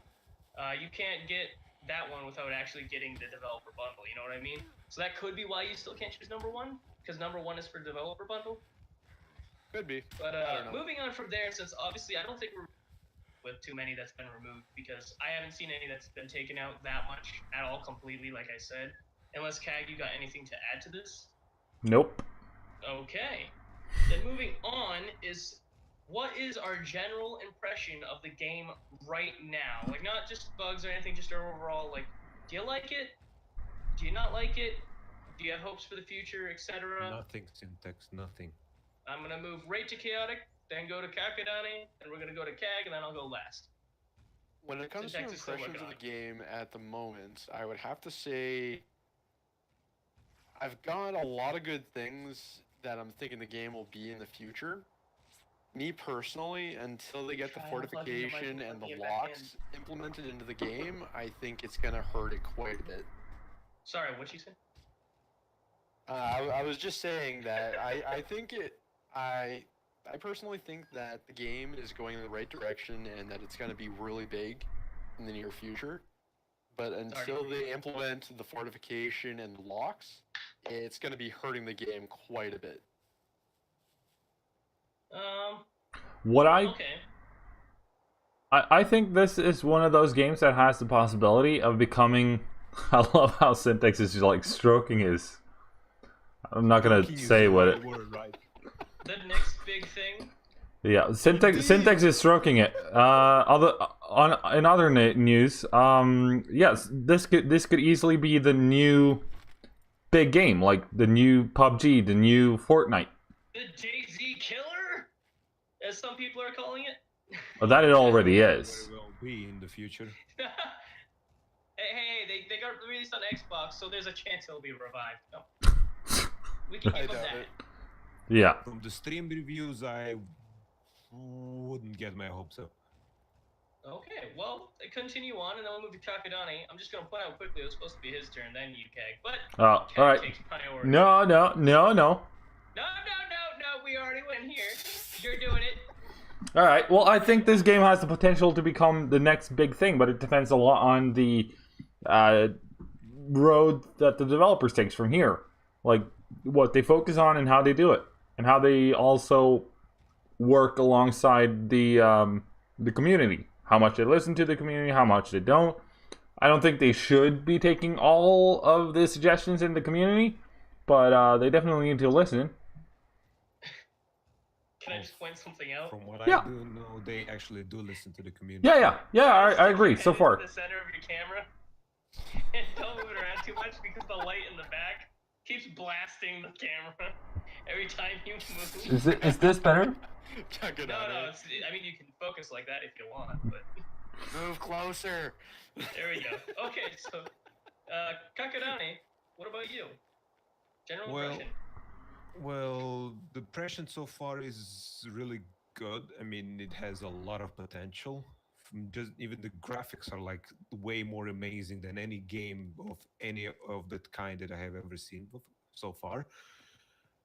You can't get that one without actually getting the developer bundle, you know what I mean? So that could be why you still can't choose number 1, because number 1 is for developer bundle. Could be. But moving on from there, since obviously I don't think we're with too many that's been removed, because I haven't seen any that's been taken out that much at all completely, like I said. Unless, Cag, you got anything to add to this? Nope. Okay. Then moving on is, what is our general impression of the game right now? Like, not just bugs or anything, just our overall, like, do you like it? Do you not like it? Do you have hopes for the future, etc.? Nothing, syntax, nothing. I'm going to move right to chaotic, then go to Kakadani, and we're going to go to Kag, and then I'll go last. When it comes to Syntax is still impressions of working the game at the moment, I would have to say I've got a lot of good things that I'm thinking the game will be in the future. Me personally, until they get the fortification and the locks implemented into the game, I think it's going to hurt it quite a bit. Sorry, what'd you say? I was just saying that I personally think that the game is going in the right direction and that it's going to be really big in the near future. But until they implement the fortification and the locks, it's going to be hurting the game quite a bit. Okay. I think this is one of those games that has the possibility of becoming. I love how Syntax is just like stroking his. I'm not gonna say what it. The next big thing. Yeah, Syntax is stroking it. In other news, yes, this could easily be the new big game, like the new PUBG, the new Fortnite. The Jay-Z killer, as some people are calling it. Well, that it already is. Very well be in the future. Hey, they got released on Xbox, so there's a chance it'll be revived. No. We can give them that. Yeah. From the stream reviews, I wouldn't get my hopes up. Okay, well, continue on, and then we'll move to Kakadani. I'm just going to point out quickly, it was supposed to be his turn, then you, Kag. But Kag all right. takes priority. No. No, we already went here. You're doing it. All right. Well, I think this game has the potential to become the next big thing, but it depends a lot on the road that the developers takes from here. Like what they focus on and how they do it, and how they also work alongside the community. How much they listen to the community, how much they don't. I don't think they should be taking all of the suggestions in the community, but they definitely need to listen. Can I just point something out? From what I do know, they actually do listen to the community. Yeah, I agree so far. The center of your camera. And don't move it around too much because the light in the back keeps blasting the camera every time you move. Is this better? No, I mean, you can focus like that if you want, but... Move closer! There we go. Okay, so, Kakadani, what about you? General impression? Well, the impression so far is really good. I mean, it has a lot of potential. Just even the graphics are like way more amazing than any game of any of that kind that I have ever seen so far.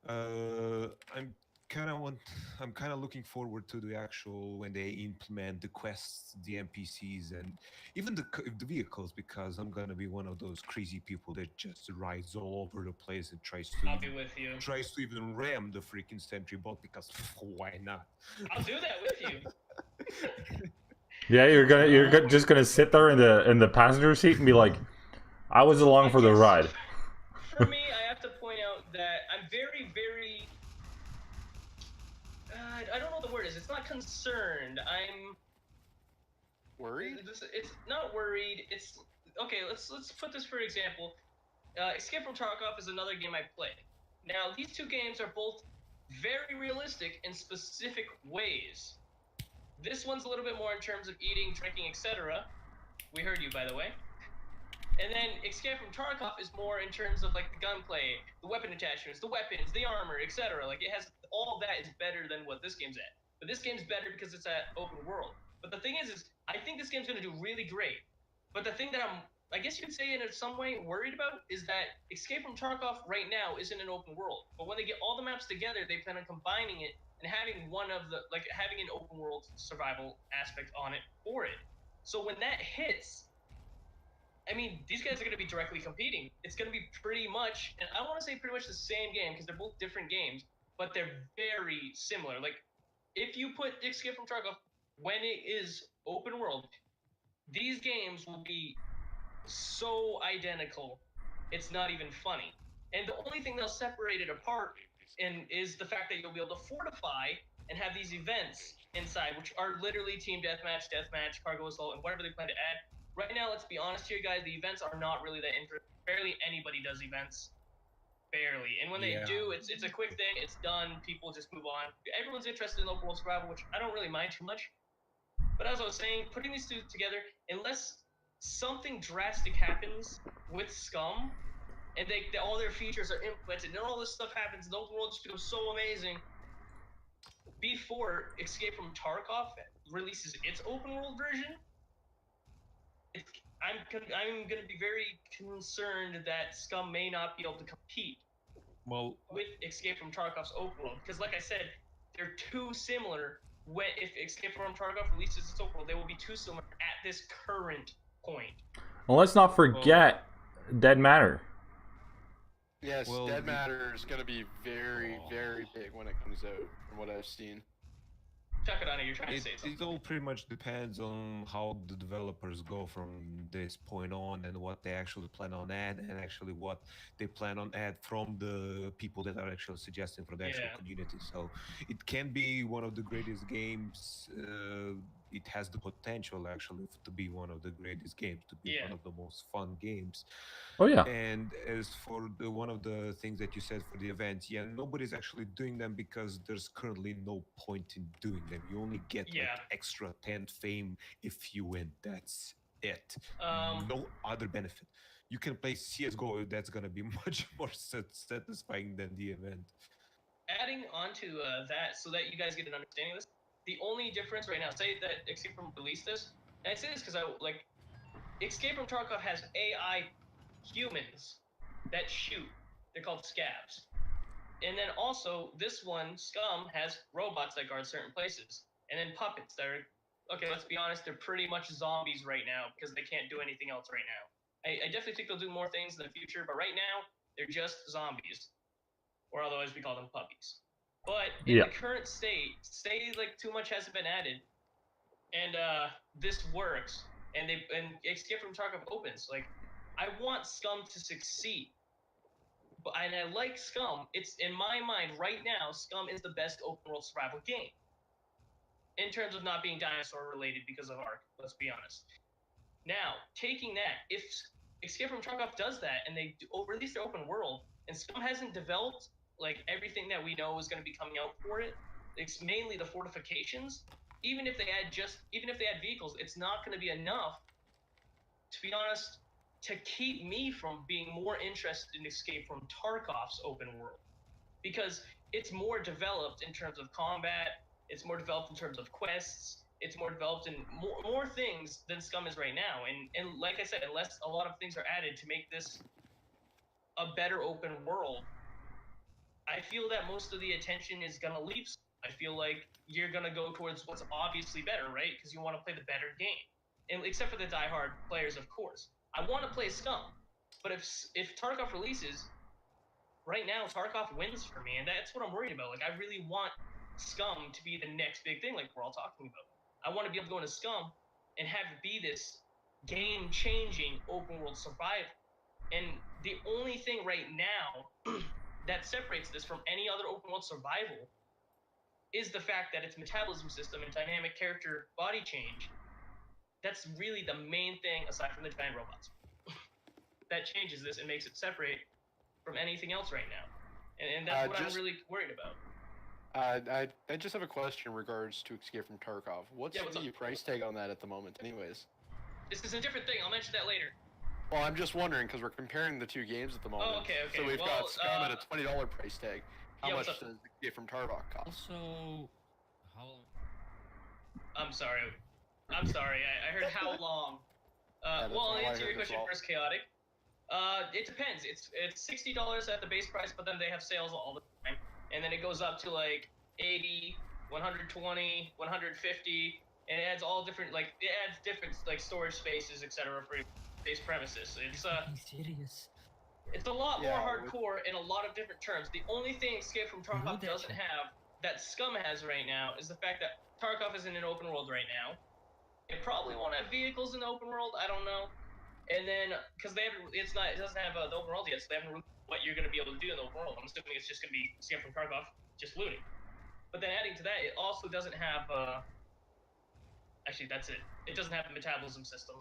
I'm kind of looking forward to the actual when they implement the quests, the NPCs, and even the vehicles, because I'm gonna be one of those crazy people that just rides all over the place and tries to even ram the freaking sentry bot, because why not? I'll do that with you. Yeah, you're just gonna sit there in the passenger seat and be like, I was along for the ride. For me, I have to point out that I'm very, very. I don't know what the word is. It's not concerned. I'm worried. It's not worried. It's okay. Let's put this for example. Escape from Tarkov is another game I played. Now these two games are both very realistic in specific ways. This one's a little bit more in terms of eating, drinking, etc. We heard you, by the way. And then Escape from Tarkov is more in terms of like the gunplay, the weapon attachments, the weapons, the armor, etc. Like it has all of that is better than what this game's at. But this game's better because it's at open world. But the thing is I think this game's gonna do really great. But the thing that I guess you could say in some way worried about is that Escape from Tarkov right now isn't an open world. But when they get all the maps together, they plan on combining it and having having an open world survival aspect on it for it. So when that hits, I mean, these guys are going to be directly competing. It's going to be pretty much, and I don't want to say pretty much the same game because they're both different games, but they're very similar. Like, if you put Escape from Tarkov when it is open world, these games will be so identical, it's not even funny. And the only thing that'll separate it apart is the fact that you'll be able to fortify and have these events inside, which are literally team deathmatch, cargo assault, and whatever they plan to add. Right now, let's be honest here, guys. The events are not really that interesting. Barely anybody does events. Barely. And when they do, it's a quick thing. It's done. People just move on. Everyone's interested in open world survival, which I don't really mind too much. But as I was saying, putting these two together, unless something drastic happens with Scum, and all their features are implemented, and all this stuff happens, and the open world just becomes so amazing, before Escape from Tarkov releases its open world version, I'm going to be very concerned that Scum may not be able to compete with Escape from Tarkov's open world, because like I said, they're too similar. If Escape from Tarkov releases its open world, they will be too similar at this current point. Well, let's not forget Dead Matter. Yes, Dead Matter is going to be very, very big when it comes out, from what I've seen. Chuck it on it, you're trying to say something. It all pretty much depends on how the developers go from this point on, and what they actually plan on add, and actually what they plan on add from the people that are actually suggesting for the actual community. So it can be one of the greatest games. It has the potential actually to be one of the greatest games, to be one of the most fun games. Oh yeah. And as for one of the things that you said for the events, nobody's actually doing them because there's currently no point in doing them. You only get like extra 10 fame if you win. That's it. No other benefit. You can play CSGO, that's gonna be much more satisfying than the event. Adding on to that, so that you guys get an understanding of this, the only difference right now, say that Escape from released this, and I say this because Escape from Tarkov has AI humans that shoot. They're called scabs. And then also, this one, Scum, has robots that guard certain places. And then puppets that are, okay, let's be honest, they're pretty much zombies right now because they can't do anything else right now. I definitely think they'll do more things in the future, but right now, they're just zombies. Or otherwise we call them puppies. But in the current state, say like too much hasn't been added, and this works, and Escape from Tarkov opens, like, I want Scum to succeed. And I like Scum. It's, in my mind, right now, Scum is the best open world survival game. In terms of not being dinosaur related because of Ark, let's be honest. Now, taking that, if Escape from Tarkov does that, and they release their open world, and Scum hasn't developed like everything that we know is going to be coming out for it, it's mainly the fortifications. Even if they add vehicles, it's not going to be enough, to be honest, to keep me from being more interested in Escape from Tarkov's open world, because it's more developed in terms of combat, it's more developed in terms of quests, it's more developed in more things than Scum is right now. And like I said, unless a lot of things are added to make this a better open world, I feel that most of the attention is gonna leave. I feel like you're gonna go towards what's obviously better, right? Because you want to play the better game, and except for the diehard players, of course. I want to play Scum, but if Tarkov releases, right now Tarkov wins for me, and that's what I'm worried about. Like, I really want Scum to be the next big thing, like we're all talking about. I want to be able to go into Scum and have it be this game-changing open world survival. And the only thing right now that separates this from any other open world survival is the fact that its metabolism system and dynamic character body change. That's really the main thing, aside from the giant robots, that changes this and makes it separate from anything else right now. And that's what I'm really worried about. I just have a question in regards to Escape from Tarkov. What's the price tag on that at the moment, anyways? This is a different thing. I'll mention that later. Well, I'm just wondering, because we're comparing the two games at the moment. Oh, okay. So we've got Scum at a $20 price tag. How much does Escape from Tarkov cost? Also, I'm sorry. I heard how long. Well, I'll answer your question first, Chaotic. It depends. It's $60 at the base price, but then they have sales all the time. And then it goes up to like 80, 120, 150, and it adds all different, like, it adds different, like, storage spaces, etc. for base premises. It's serious. It's a lot more hardcore in a lot of different terms. The only thing Escape from Tarkov doesn't have that Scum has right now is the fact that Tarkov is in an open world right now. It probably won't have vehicles in the open world, I don't know. And then, because it doesn't have the open world yet, so they haven't released what you're going to be able to do in the open world. I'm assuming it's just going to be Escape from Tarkov, just looting. But then adding to that, it also doesn't have, actually, that's it. It doesn't have a metabolism system.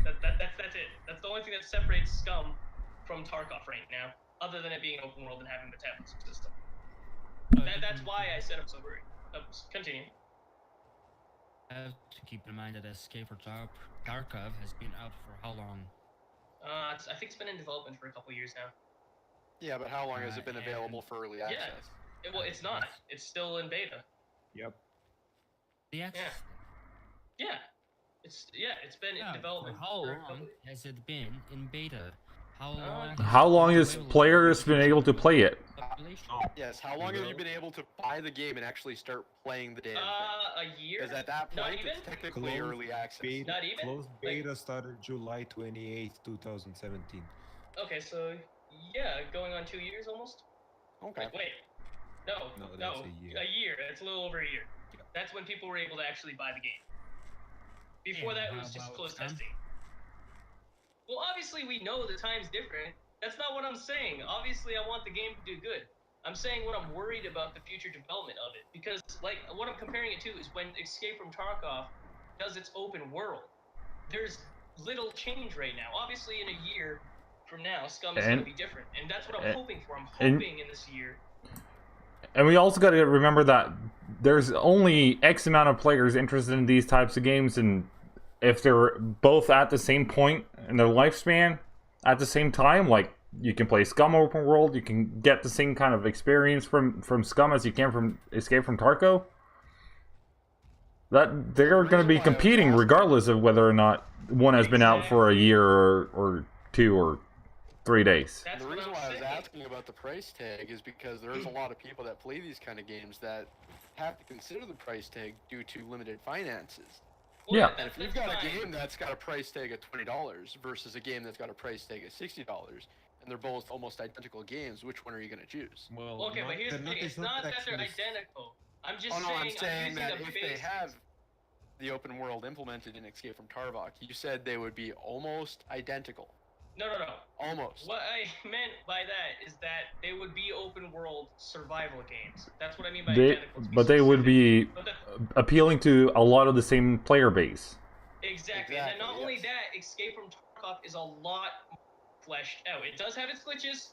That's it. That's the only thing that separates Scum from Tarkov right now, other than it being open world and having a metabolism system. That's why I said I'm so worried. Continue. Have to keep in mind that Escape from Tarkov has been out for how long? I think it's been in development for a couple years now. Yeah, but how long has it been available for early access? Well, it's not. It's still in beta. Yep. The access. Yeah. It's been in development. For how long has it been in beta? How long has players been able to play it? Yes, how long have you been able to buy the game and actually start playing the damn thing? A year. Because at that point, it's technically early access. Not even? Closed beta started July 28th, 2017. Okay, so, yeah, going on 2 years almost? Okay. Wait. No, that's a year. A year. That's a little over a year. Yeah. That's when people were able to actually buy the game. Before that, it was just closed testing. Well, obviously, we know the time's different. That's not what I'm saying. Obviously, I want the game to do good. I'm saying what I'm worried about the future development of it. Because, like, what I'm comparing it to is when Escape from Tarkov does its open world. There's little change right now. Obviously, in a year from now, Scum is going to be different. And that's what I'm hoping for. I'm hoping in this year. And we also got to remember that there's only X amount of players interested in these types of games, and if they're both at the same point in their lifespan at the same time, like you can play Scum open world, you can get the same kind of experience from Scum as you can from Escape from Tarkov. That they're going to be competing regardless of whether or not one has been out for a year or 2 or 3 days. The reason why I was asking about the price tag is because there's a lot of people that play these kind of games that have to consider the price tag due to limited finances. Well, yeah. And if you've got a game that's got a price tag of $20 versus a game that's got a price tag of $60, and they're both almost identical games, which one are you going to choose? Well, okay, but here's the thing. It's not that they're identical. I'm just I'm saying that if they have the open world implemented in Escape from Tarkov, you said they would be almost identical. No. Almost. What I meant by that is that they would be open world survival games. That's what I mean by identical. But they would be appealing to a lot of the same player base. Exactly. And then not only that, Escape from Tarkov is a lot fleshed out. It does have its glitches.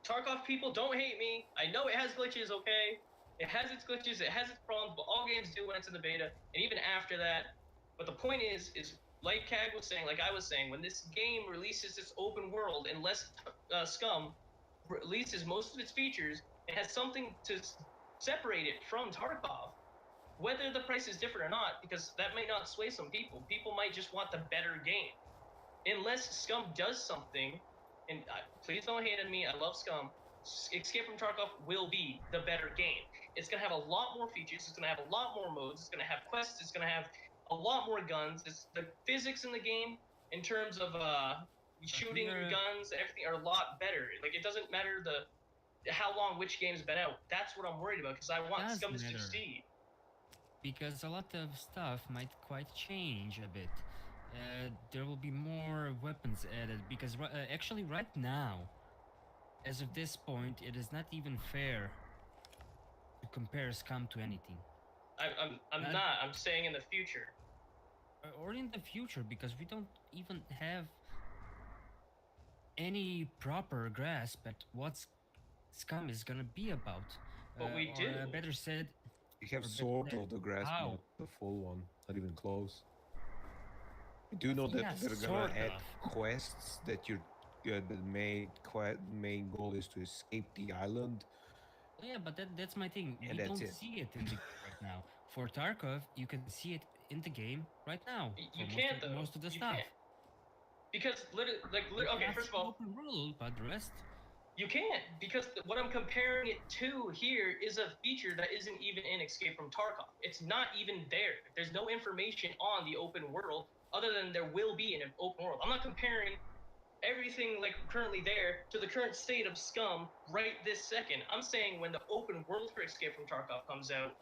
Tarkov people, don't hate me. I know it has glitches, okay? It has its glitches, it has its problems, but all games do when it's in the beta, and even after that. But the point is like Cag was saying, like I was saying, when this game releases its open world, unless Scum releases most of its features, it has something to separate it from Tarkov. Whether the price is different or not, because that may not sway some people. People might just want the better game. Unless Scum does something, and please don't hate on me, I love Scum, Escape from Tarkov will be the better game. It's going to have a lot more features, it's going to have a lot more modes, it's going to have quests, it's going to have a lot more guns. The physics in the game, in terms of shooting your guns, everything are a lot better. Like, it doesn't matter how long which game's been out. That's what I'm worried about, because I want Scum to succeed. Because a lot of stuff might quite change a bit. There will be more weapons added, because actually right now, as of this point, it is not even fair to compare Scum to anything. I'm not. I'm saying in the future. Or in the future, because we don't even have any proper grasp at what Scum is gonna be about. But we do. Better said, we have sort of the grasp, not the full one, not even close. We do know that they're gonna add quests that the main goal is to escape the island. Yeah, but that's my thing. And we don't see it in the game right now. For Tarkov, you can see it in the game right now. You can't though. Most of the stuff. Can't. Because okay, first of all, open world, but the rest. You can't, because what I'm comparing it to here is a feature that isn't even in Escape from Tarkov. It's not even there. There's no information on the open world other than there will be an open world. I'm not comparing everything like currently there to the current state of Scum right this second. I'm saying when the open world for Escape from Tarkov comes out,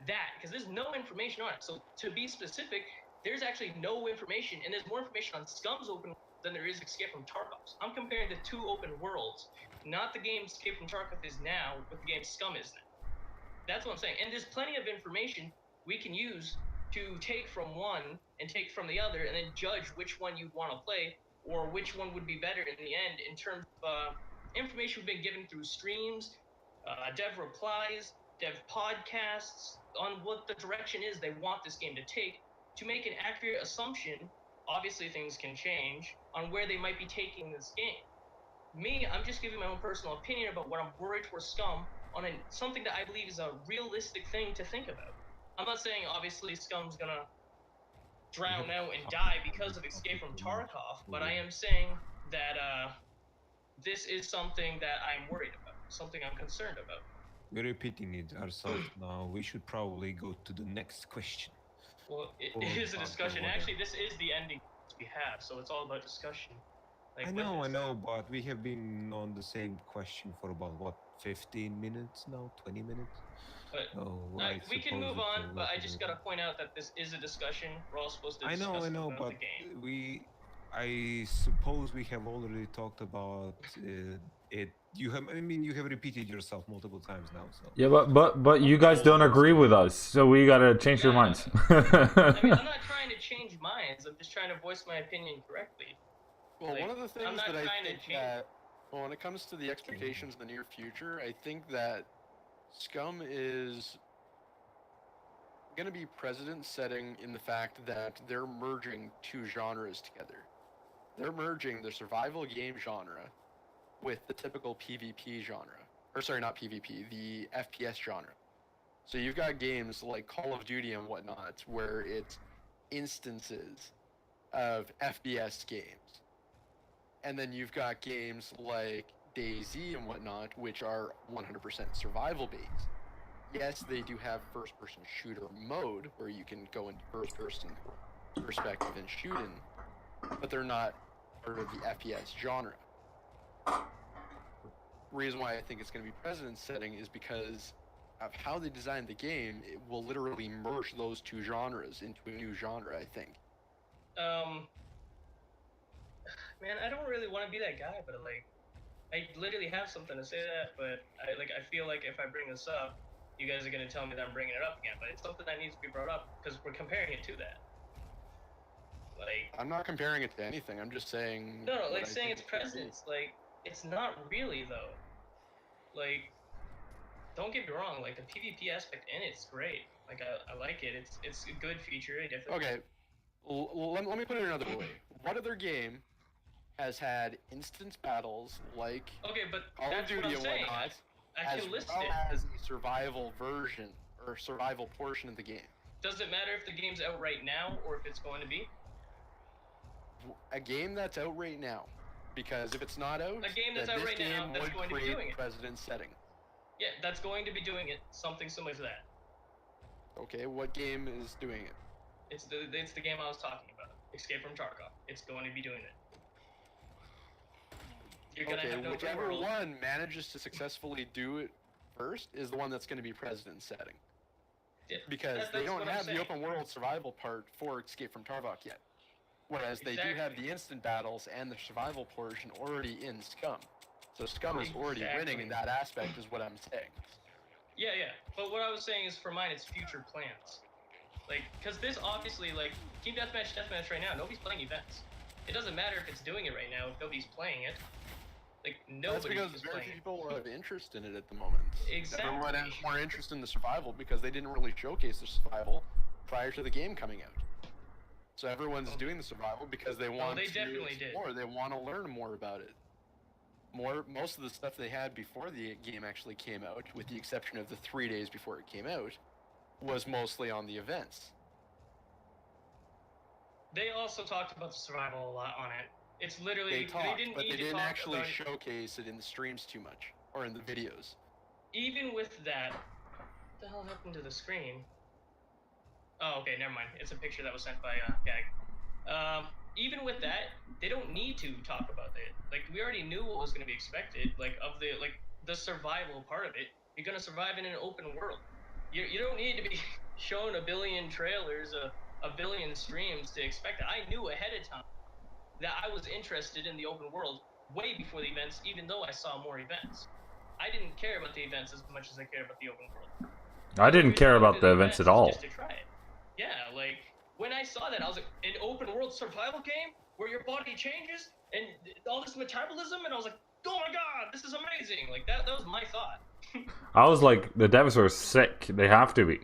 because there's no information on it. So to be specific, there's actually no information, and there's more information on Scum's open world than there is Escape from Tarkov. I'm comparing the two open worlds, not the game Escape from Tarkov is now with the game Scum is now. That's what I'm saying. And there's plenty of information we can use to take from one and take from the other, and then judge which one you'd want to play, or which one would be better in the end in terms of information we've been given through streams, dev replies, dev podcasts, on what the direction is they want this game to take, to make an accurate assumption. Obviously things can change on where they might be taking this game. Me, I'm just giving my own personal opinion about what I'm worried for Scum on something that I believe is a realistic thing to think about. I'm not saying obviously Scum's gonna drown out and die because of Escape from Tarkov, but I am saying that this is something that I'm worried about, something I'm concerned about. We're repeating it ourselves now. We should probably go to the next question. Well, it is a discussion. Actually, this is the ending we have, so it's all about discussion. Like, I know, but we have been on the same question for about, what, 15 minutes now? 20 minutes? But we can suppose move it's on, but I just gotta point out that this is a discussion. We're all supposed to discuss I know, about but the game. I suppose we have already talked about it. You have repeated yourself multiple times now. So Yeah, but you guys don't agree with us, so we gotta change your minds. I mean, I'm not trying to change minds. I'm just trying to voice my opinion correctly. Well, Like, one of the things that I think that, well, when it comes to the expectations in the near future, I think that Scum is going to be precedent-setting in the fact that they're merging two genres together. They're merging the survival game genre with the typical PvP genre. Or sorry, not PvP, the FPS genre. So you've got games like Call of Duty and whatnot, where it's instances of FPS games. And then you've got games like DayZ and whatnot, which are 100% survival based. Yes, they do have first-person shooter mode, where you can go into first-person perspective and shoot in, but they're not part of the FPS genre. Reason why I think it's going to be precedent-setting is because of how they designed the game. It will literally merge those two genres into a new genre, I think. Man, I don't really want to be that guy, but like, I literally have something to say that, but I feel like if I bring this up, you guys are gonna tell me that I'm bringing it up again, but it's something that needs to be brought up because we're comparing it to that. Like, I'm not comparing it to anything. I'm just saying. No, like saying it's precedence. Like, it's not really though. Like, don't get me wrong. Like, the PvP aspect in it's great. Like, I like it. It's a good feature. Okay, let me put it another way. What other game has had instance battles like Call of Duty and whatnot, as well as a survival version or survival portion of the game? Does it matter if the game's out right now or if it's going to be? A game that's out right now, because if it's not out, a game that's then out this right game now that's would going to be create doing it. precedent setting. Yeah, that's going to be doing it. Something similar to that. Okay, what game is doing it? It's the game I was talking about. Escape from Tarkov. It's going to be doing it. You're gonna have no whichever one manages to successfully do it first is the one that's going to be precedent setting. Yeah, because they don't have the open world survival part for Escape from Tarkov yet. Whereas they do have the instant battles and the survival portion already in Scum. So Scum is already winning in that aspect, is what I'm saying. Yeah. But what I was saying is, for mine, it's future plans. Like, because this obviously, like, Team Deathmatch right now, nobody's playing events. It doesn't matter if it's doing it right now if nobody's playing it. Like, nobody. That's because very few people have interest in it at the moment. Exactly. Everyone has more interest in the survival because they didn't really showcase the survival prior to the game coming out. So everyone's doing the survival because they want to definitely did. More. They want to learn more about it. Most of the stuff they had before the game actually came out, with the exception of the 3 days before it came out, was mostly on the events. They also talked about the survival a lot on it. It's literally they didn't actually showcase it in the streams too much, or in the videos. Even with that, what the hell happened to the screen? Oh, okay, never mind. It's a picture that was sent by Gag. Even with that, they don't need to talk about it. Like, we already knew what was going to be expected. Like, of the survival part of it. You're going to survive in an open world. You don't need to be shown a billion trailers, a billion streams to expect it. I knew ahead of time that I was interested in the open world way before the events, even though I saw more events. I didn't care about the events as much as I cared about the open world. I didn't care about the events at all. Just to try it. Yeah, like when I saw that, I was like, an open world survival game where your body changes and all this metabolism, and I was like, oh my god, this is amazing. Like that was my thought. I was like, the devs are sick. They have to be.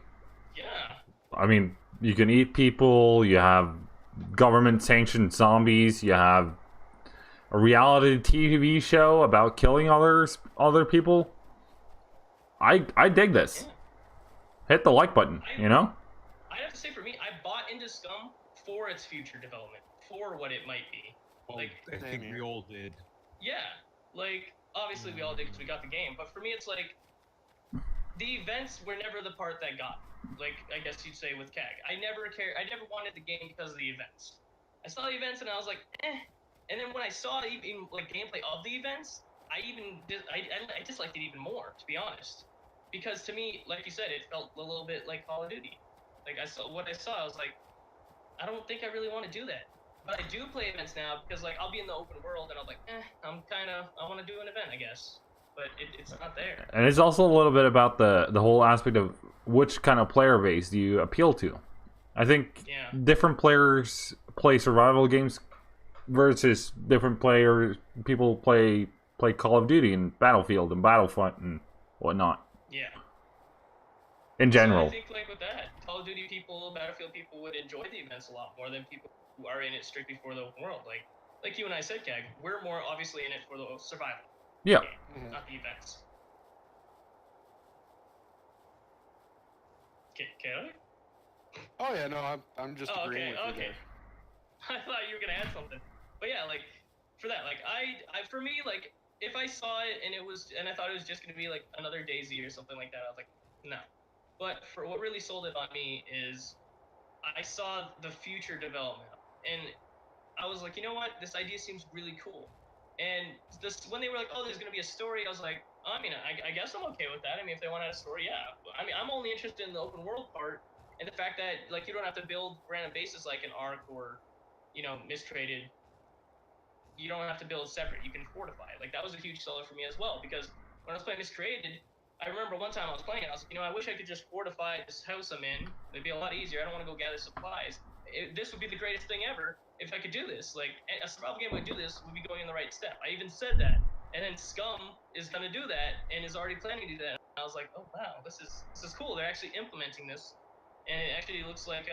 Yeah. I mean, you can eat people, you have government-sanctioned zombies, you have a reality TV show about killing other people. I dig this. Yeah. Hit the like button, you know? I have to say, for me, I bought into Scum for its future development, for what it might be. Like, I think we all did. yeah, like, obviously we all did because we got the game, but for me it's like, the events were never the part that got me. Like, I guess you'd say with CAG. I never wanted the game because of the events. I saw the events and I was like, eh. And then when I saw even, like, gameplay of the events, I disliked it even more, to be honest. Because to me, like you said, it felt a little bit like Call of Duty. Like, I saw, I was like, I don't think I really want to do that. But I do play events now because, like, I'll be in the open world and I'm like, I want to do an event, I guess. But it's not there. And it's also a little bit about the whole aspect of which kind of player base do you appeal to. I think different players play survival games versus different people play Call of Duty and Battlefield and Battlefront and whatnot. Yeah. In general. So I think, like, with that, Call of Duty people, Battlefield people would enjoy the events a lot more than people who are in it strictly for the open world. Like you and I said, Kag, we're more obviously in it for the survival. Yeah. Game, not the events. Okay. Oh yeah, no, I'm just agreeing with you there. I thought you were gonna add something, but yeah, like for that, like I for me, like if I saw it and I thought it was just gonna be like another DayZ or something like that, I was like, no. But for what really sold it on me is I saw the future development, and I was like, you know what, this idea seems really cool. And when they were like, oh, there's gonna be a story, I was like, I mean, I guess I'm okay with that. I mean, if they want to add a story, yeah. I mean, I'm only interested in the open world part and the fact that, like, you don't have to build random bases like an Ark or, you know, Mistraded. You don't have to build separate. You can fortify it. Like, that was a huge seller for me as well, because when I was playing Mistraded, I remember one time I was playing it, I was like, you know, I wish I could just fortify this house I'm in. It'd be a lot easier. I don't want to go gather supplies. This would be the greatest thing ever if I could do this. Like, a survival game would do this, would be going in the right step. I even said that. And then Scum is going to do that and is already planning to do that. And I was like, oh, wow, this is cool. They're actually implementing this. And it actually looks like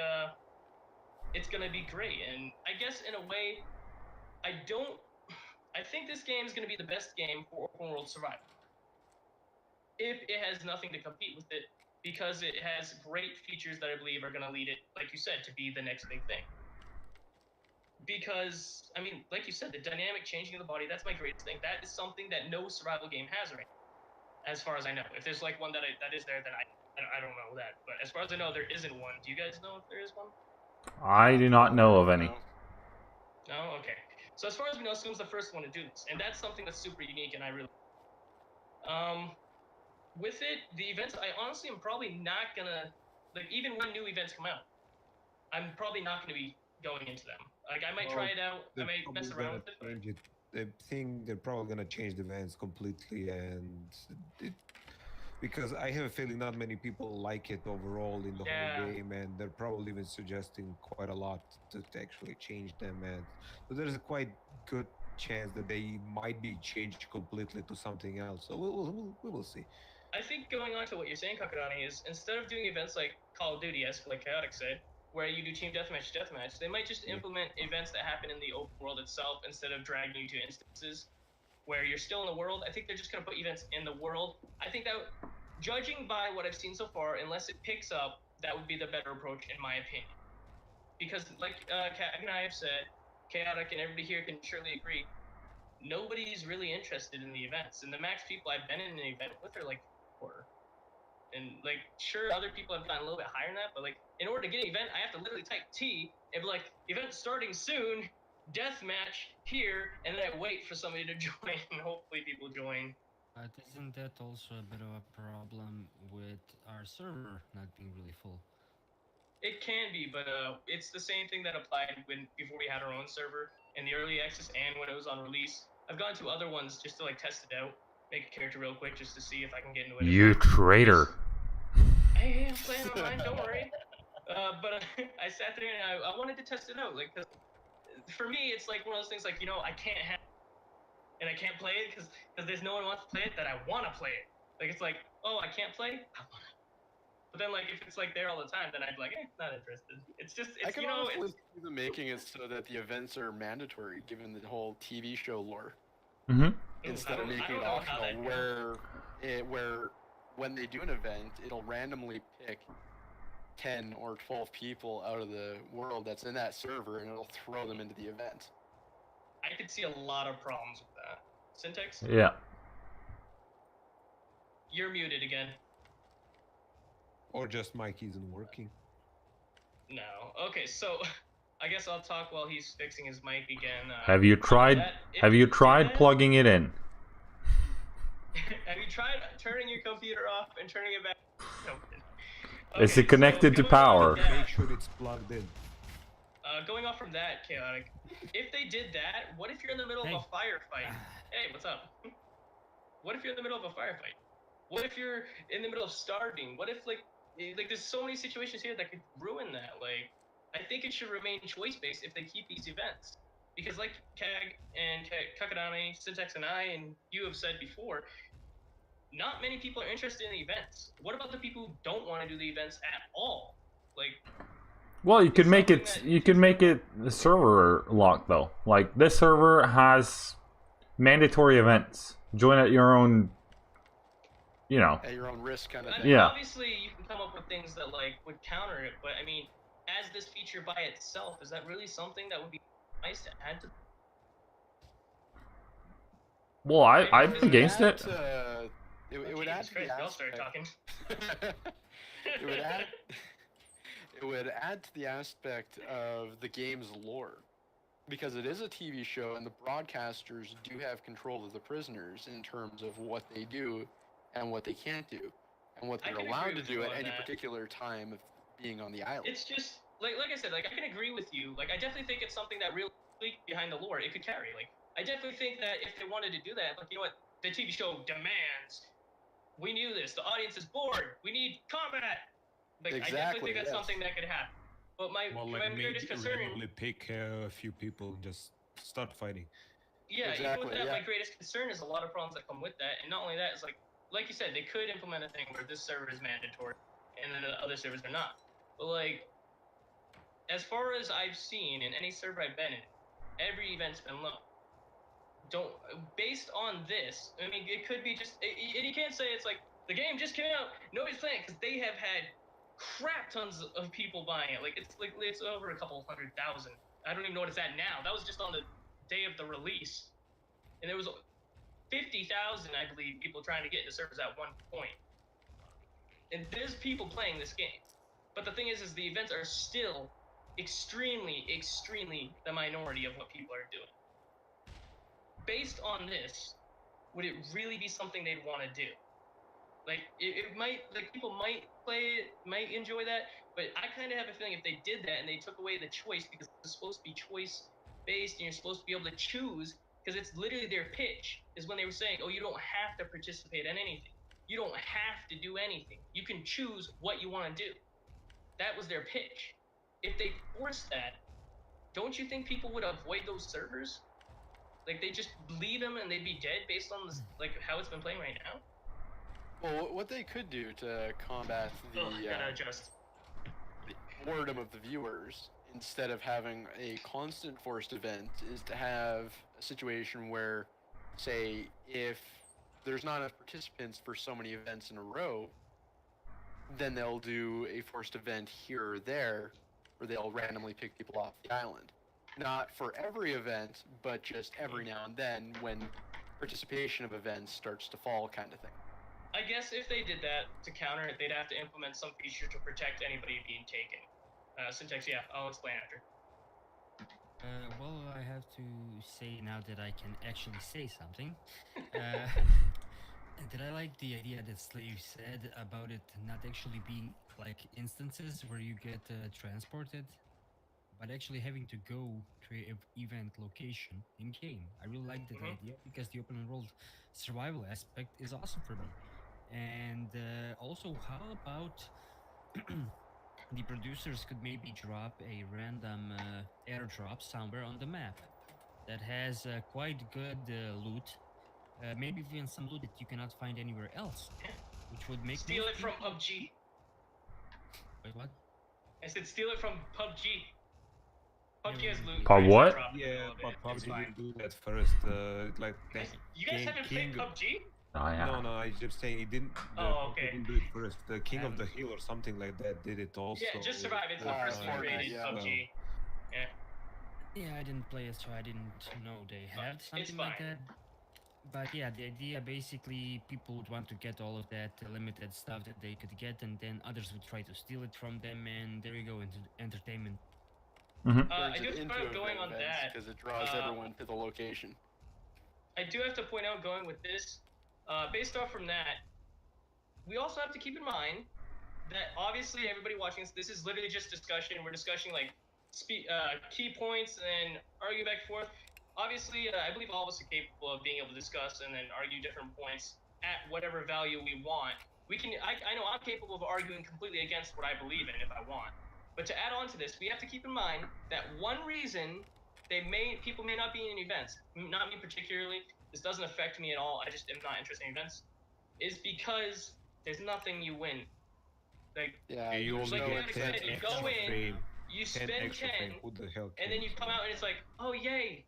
it's going to be great. And I guess in a way, I think this game is going to be the best game for open world survival. If it has nothing to compete with it, because it has great features that I believe are going to lead it, like you said, to be the next big thing. Because, I mean, like you said, the dynamic changing of the body, that's my greatest thing. That is something that no survival game has right now, as far as I know. If there's, like, one that is there, then I don't know that. But as far as I know, there isn't one. Do you guys know if there is one? I do not know of any. No? Okay. So as far as we know, Scum's the first one to do this. And that's something that's super unique, and I really... With it, the events, I honestly am probably not gonna, like, even when new events come out, I'm probably not gonna be going into them. Like, I might try it out, I might mess around with it. I think they're probably gonna change the events completely, and because I have a feeling not many people like it overall in the whole game, and they're probably even suggesting quite a lot to actually change them, and so there's a quite good chance that they might be changed completely to something else. So we will see. I think going on to what you're saying, Kakadani, is instead of doing events like Call of Duty, as like Chaotic said, where you do team deathmatch, they might just implement events that happen in the open world itself instead of dragging you to instances where you're still in the world. I think they're just going to put events in the world. I think that, judging by what I've seen so far, unless it picks up, that would be the better approach in my opinion. Because like Kat and I have said, Chaotic and everybody here can surely agree, nobody's really interested in the events. And the max people I've been in an event with are like 4. And like, sure, other people have gotten a little bit higher than that, but like, in order to get an event, I have to literally type T and be like, event starting soon, deathmatch here, and then I wait for somebody to join, and hopefully people join. But isn't that also a bit of a problem with our server not being really full? It can be, but it's the same thing that applied before we had our own server. in the early access and when it was on release. I've gone to other ones just to like test it out, make a character real quick just to see if I can get into it. You traitor. Hey, I'm playing online, don't worry. But I sat there and I wanted to test it out, like, 'cause for me, it's like one of those things, like, you know, I can't have, and I can't play it because there's no one wants to play it that I want to play it. Like, it's like, oh, I can't play? I want to. But then, like, if it's like there all the time, then I'd be like, not interested. It's just, I it's, can you know, honestly it's, see them making it so that the events are mandatory, given the whole TV show lore. Mm-hmm. Instead of I making don't it know how optional, that where when they do an event, it'll randomly pick 10 or 12 people out of the world that's in that server, and it'll throw them into the event. I could see a lot of problems with that. Syntax, Yeah. you're muted again. Or just Mike isn't working. No. Okay, so I guess I'll talk while he's fixing his mic again. Have you tried? Have you tried plugging it in? Have you tried turning your computer off and turning it back? No. Is it connected to going off power? from that- Make sure it's plugged in. Going off from that, Chaotic, if they did that, what if you're in the middle of a firefight? Hey, what's up? What if you're in the middle of a firefight? What if you're in the middle of starving? What if, like there's so many situations here that could ruin that. Like, I think it should remain choice-based if they keep these events. Because like Kag and Kakadame, Syntax and I, and you have said before, not many people are interested in the events. What about the people who don't want to do the events at all? Like, well, you could make it. You could make it the server lock though. Like this server has mandatory events. Join at your own. You know. At your own risk, kind of I thing. mean, Yeah. obviously, you can come up with things that like would counter it, but I mean, as this feature by itself, is that really something that would be nice to add to? Well, I'm against it. It would add to the Y'all start talking. it would add. It would add to the aspect of the game's lore, because it is a TV show, and the broadcasters do have control of the prisoners in terms of what they do and what they can't do, and what I they're can allowed agree to with do you at on any that. particular time of being on the island. It's just like I said, like I can agree with you. Like I definitely think it's something that really behind the lore it could carry. Like I definitely think that if they wanted to do that, like you know what, the TV show demands. We knew this. The audience is bored. We need combat. Like I definitely think that's something that could happen. But my greatest concern. Randomly pick a few people and just start fighting. Yeah, Exactly, even with that, yeah. my greatest concern is a lot of problems that come with that, and not only that, it's like you said, they could implement a thing where this server is mandatory, and then the other servers are not. But like, as far as I've seen in any server I've been in, every event's been low. Based on this, I mean, it could be just, and you can't say it's like the game just came out, nobody's playing, because they have had crap tons of people buying it. Like it's over a couple 100,000. I don't even know what it's at now. That was just on the day of the release, and there was 50,000, I believe, people trying to get into servers at one point. And there's people playing this game, but the thing is the events are still extremely the minority of what people are doing. Based on this, would it really be something they'd want to do? Like, it might, like, people might play it, might enjoy that, but I kind of have a feeling if they did that and they took away the choice, because it's supposed to be choice-based and you're supposed to be able to choose, because it's literally their pitch, is when they were saying, oh, you don't have to participate in anything. You don't have to do anything. You can choose what you want to do. That was their pitch. If they forced that, don't you think people would avoid those servers? Like, they just leave them and they'd be dead based on this, like how it's been playing right now? Well, what they could do to combat the gotta adjust. boredom of the viewers, instead of having a constant forced event, is to have a situation where, say, if there's not enough participants for so many events in a row, then they'll do a forced event here or there, where they'll randomly pick people off the island. Not for every event, but just every now and then when participation of events starts to fall, kind of thing. I guess if they did that to counter it, they'd have to implement some feature to protect anybody being taken. Syntax, yeah, I'll explain after. Well, I have to say now that I can actually say something. Did I like the idea that Slave said about it not actually being like instances where you get transported? but actually having to go to an event location in game. I really like that idea because the open world survival aspect is awesome for me. And also, how about the producers could maybe drop a random airdrop somewhere on the map that has quite good loot, maybe even some loot that you cannot find anywhere else, which would make Steal most it from people- PUBG. Wait, what? I said steal it from PUBG. PUBG has loot. Pub crates what? that drop in the Yeah, middle of but it. It's PUBG fine. didn't do that first. Like that. You guys haven't played PUBG? Oh yeah. No, I just saying it didn't. Oh, PUBG okay. didn't do it first. The King of the Hill or something like that did it also. Yeah, Just Survive. It's the first one Fortnite, created yeah. PUBG. Yeah. Yeah, I didn't play it, so I didn't know they had something like fine. that. But yeah, the idea basically people would want to get all of that limited stuff that they could get, and then others would try to steal it from them, and there you go into entertainment. I do have to point out going on that. because it draws everyone to the location. I do have to point out going with this, based off from that, we also have to keep in mind that obviously everybody watching this is literally just discussion. We're discussing like key points and argue back and forth. Obviously, I believe all of us are capable of being able to discuss and then argue different points at whatever value we want. We can. I know I'm capable of arguing completely against what I believe in if I want. But to add on to this, we have to keep in mind that one reason people may not be in events, not me particularly, this doesn't affect me at all, I just am not interested in events, is because there's nothing you win. Like, Yeah, you there's only like no you get 10 said, you extra go in, fame. you 10 spend extra 10, fame. Who the hell and then you cares? come out and it's like, oh yay,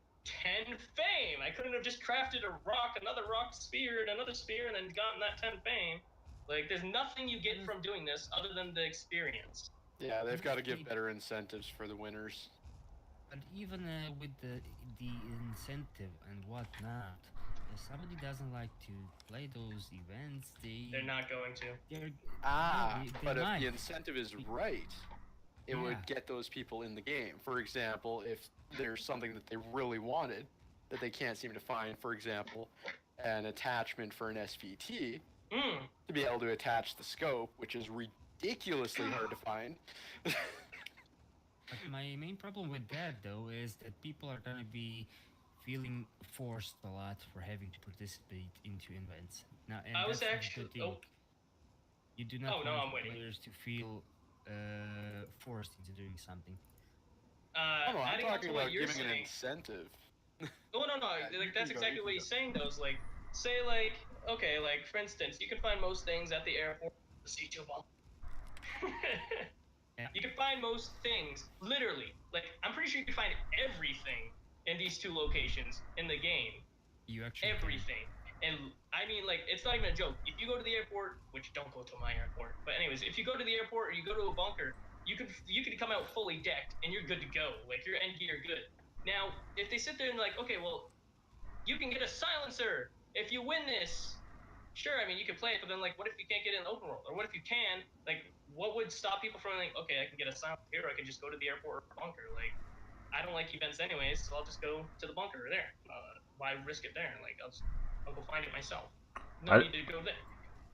10 fame. I couldn't have just crafted a rock, another rock spear, and another spear, and then gotten that 10 fame. Like, there's nothing you get from doing this other than the experience. Yeah, they've got to give better incentives for the winners. But even with the incentive and whatnot, if somebody doesn't like to play those events, They're not going to. They're, But if might. the incentive is right, it would get those people in the game. For example, if there's something that they really wanted that they can't seem to find, for example, an attachment for an SVT, to be able to attach the scope, which is ridiculously hard to find. But my main problem with that, though, is that people are gonna be feeling forced a lot for having to participate into events. Now, and I was that's actually- the thing. You do not no, I'm want waiting. players to feel forced into doing something. I'm Adding on talking to what about you're giving an saying. incentive. Oh no, you like that's can go, exactly you what can he's saying though. Is like, say like, okay, like for instance, you can find most things at the airport. The C2 bomb. Yeah. You can find most things, literally. Like, I'm pretty sure you can find everything in these two locations in the game. You actually can. Everything. And I mean, like, it's not even a joke. If you go to the airport, which don't go to my airport, but anyways, if you go to the airport or you go to a bunker, you can come out fully decked and you're good to go. Like, your end gear good. Now, if they sit there and like, okay, well, you can get a silencer if you win this. Sure, I mean, you can play it, but then, like, what if you can't get it in the open world? Or what if you can? Like, what would stop people from, like, okay, I can get a silencer here, or I can just go to the airport or bunker? Like, I don't like events anyways, so I'll just go to the bunker there. Why risk it there? Like, I'll go find it myself. No need to go there.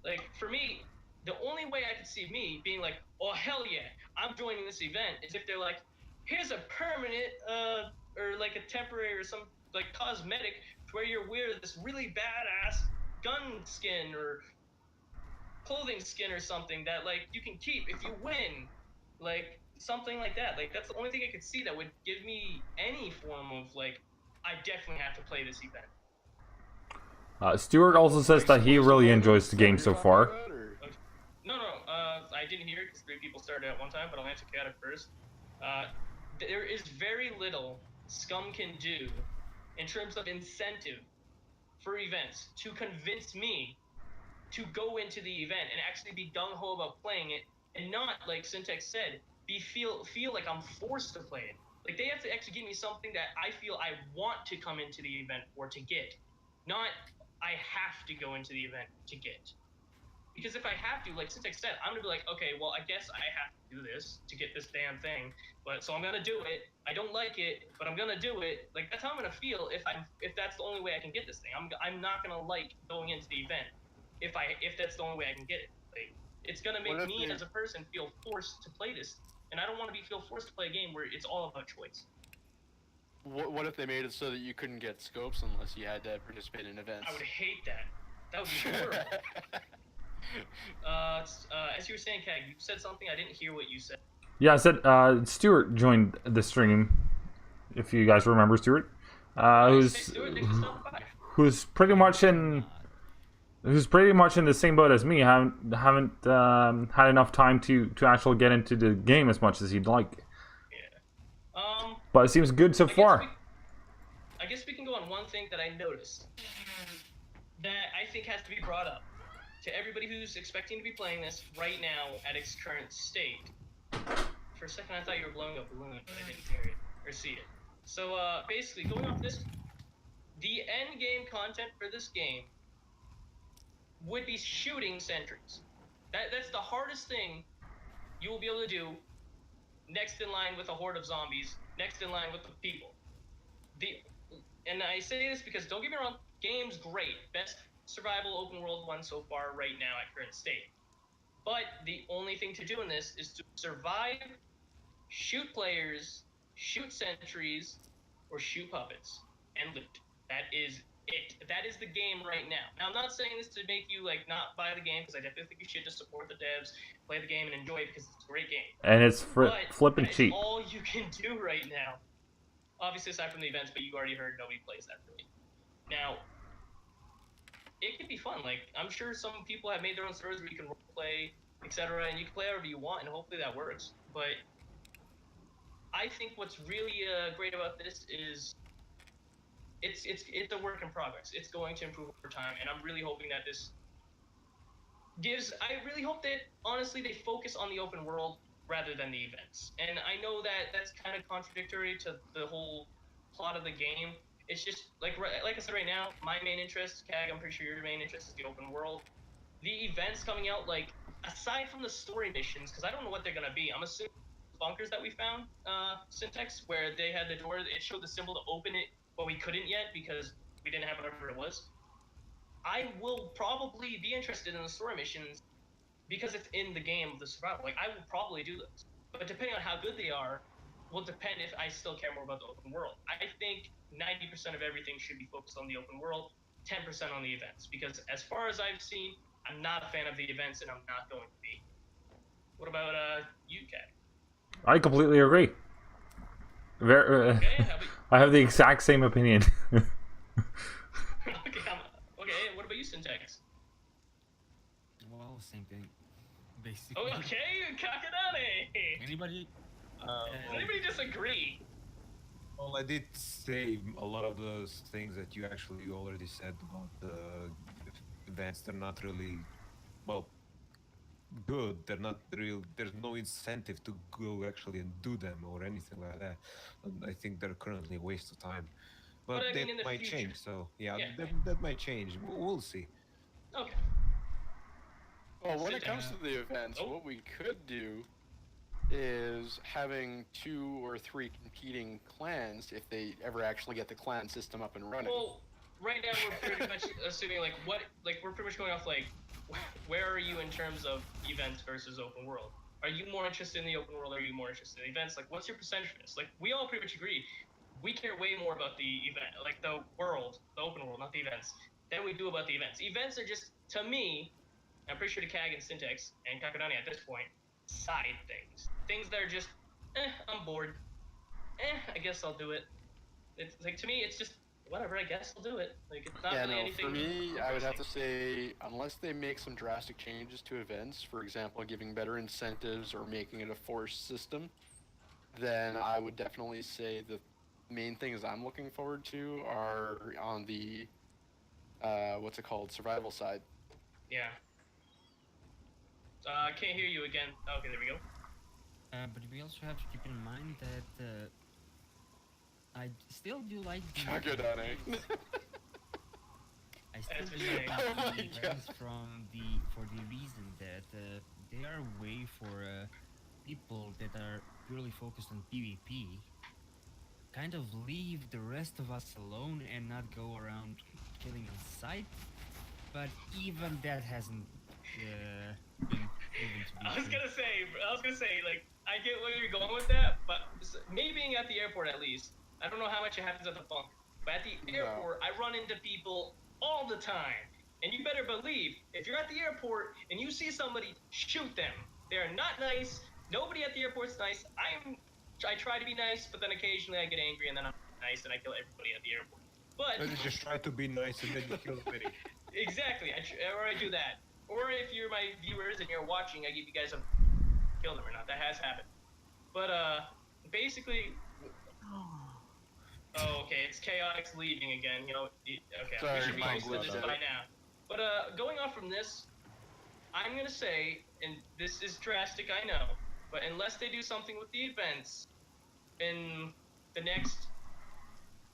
Like, for me, the only way I could see me being like, oh, hell yeah, I'm joining this event, is if they're like, here's a permanent, or like a temporary or some, like, cosmetic where you're wearing this really badass gun skin or clothing skin or something that, like, you can keep if you win. Like, something like that. Like, that's the only thing I could see that would give me any form of, like, I definitely have to play this event. Stuart also says that he really enjoys the game so far. No, I didn't hear it because 3 people started at one time, but I'll answer chaotic first. There is very little Scum can do in terms of incentive for events to convince me to go into the event and actually be gung-ho about playing it and not, like Syntax said, feel like I'm forced to play it. Like, they have to actually give me something that I feel I want to come into the event or to get, not I have to go into the event to get. Because if I have to, like Syntax said, I'm gonna be like, okay, well, I guess I have to do this to get this damn thing. But so I'm gonna do it. I don't like it, but I'm gonna do it. Like, that's how I'm gonna feel if that's the only way I can get this thing. I'm not gonna like going into the event if that's the only way I can get it. Like, it's gonna make me as a person feel forced to play this and I don't want to feel forced to play a game where it's all about choice. What if they made it so that you couldn't get scopes unless you had to participate in events? I would hate that. That would be horrible. As you were saying, Kag, you said something. I didn't hear what you said. Yeah, I said Stuart joined the stream. If you guys remember Stuart, who's pretty much in the same boat as me. Haven't had enough time to actually get into the game as much as he'd like. Yeah. But it seems good so far. I guess we can go on one thing that I noticed that I think has to be brought up to everybody who's expecting to be playing this right now at its current state. For a second, I thought you were blowing a balloon, but I didn't hear it or see it. So basically, going off this, the end game content for this game would be shooting sentries. That's the hardest thing you will be able to do, next in line with a horde of zombies, next in line with the people. And I say this because, don't get me wrong, game's great. Best survival open world one so far right now at current state. But the only thing to do in this is to survive, shoot players, shoot sentries, or shoot puppets, and loot. That is it. That is the game right now. Now, I'm not saying this to make you like not buy the game, because I definitely think you should just support the devs, play the game, and enjoy it because it's a great game. And it's flipping cheap. That's all you can do right now. Obviously, aside from the events, but you already heard nobody plays that really. Now, it can be fun. Like, I'm sure some people have made their own servers where you can roleplay, etc., and you can play however you want, and hopefully that works. But I think what's really great about this is it's a work in progress. It's going to improve over time, and I'm really hoping that this gives. I really hope that honestly they focus on the open world rather than the events. And I know that that's kind of contradictory to the whole plot of the game. It's just like I said right now, my main interest, Kag, I'm pretty sure your main interest is the open world. The events coming out, like aside from the story missions, because I don't know what they're gonna be. I'm assuming bunkers that we found, Syntax, where they had the door, it showed the symbol to open it, but we couldn't yet because we didn't have whatever it was. I will probably be interested in the story missions because it's in the game of the survival. Like, I will probably do those. But depending on how good they are, will depend if I still care more about the open world. I think 90% of everything should be focused on the open world, 10% on the events. Because as far as I've seen, I'm not a fan of the events, and I'm not going to be. What about you, Kat? I completely agree. I have the exact same opinion. Okay, what about you, Syntax? Well, same thing, basically. Oh, okay, Kakadane! Anybody? Does anybody disagree? Well, I did say a lot of those things that you actually already said about the events. They're not really, well, good. They're not real. There's no incentive to go actually and do them or anything like that. And I think they're currently a waste of time. But I mean, in that the might future. change. So yeah, Yeah. that might change. We'll see. Okay. Well, when it Sit comes down. to the events, Oh. what we could do is having 2 or 3 competing clans if they ever actually get the clan system up and running. Well, right now we're pretty much assuming we're pretty much going off like, where are you in terms of events versus open world? Are you more interested in the open world, or are you more interested in events? Like, what's your percentage for this? Like, we all pretty much agree. We care way more about the event, like the world, the open world, not the events, than we do about the events. Events are just, to me, I'm pretty sure to Kag and Syntax and Kakadani at this point, side things. Things that are just, I'm bored. I guess I'll do it. It's like, to me, it's just, whatever, I guess I'll do it. Like, it's not really anything. For me, I would have to say, unless they make some drastic changes to events, for example, giving better incentives or making it a forced system, then I would definitely say the main things I'm looking forward to are on the, what's it called, survival side. Yeah. I can't hear you again. Okay, there we go. But we also have to keep in mind that I still do like the Kakadane. I still do That's like oh my the events for the reason that they are a way for people that are purely focused on PvP kind of leave the rest of us alone and not go around killing on sight. But even that hasn't been proven to be I was true. gonna say, like, I get where you're going with that, but me being at the airport at least, I don't know how much it happens at the bunker, but at the airport, I run into people all the time. And you better believe, if you're at the airport and you see somebody, shoot them. They're not nice. Nobody at the airport's nice. I try to be nice, but then occasionally I get angry and then I'm nice and I kill everybody at the airport. But you just try to be nice and then you kill them. Exactly, or I do that. Or if you're my viewers and you're watching, I give you guys a kill them or not. That has happened. But basically, oh, okay, it's Chaotix leaving again. You know, okay, Sorry, we should be used to Mike, this by now. But going off from this, I'm gonna say, and this is drastic, I know, but unless they do something with the events in the next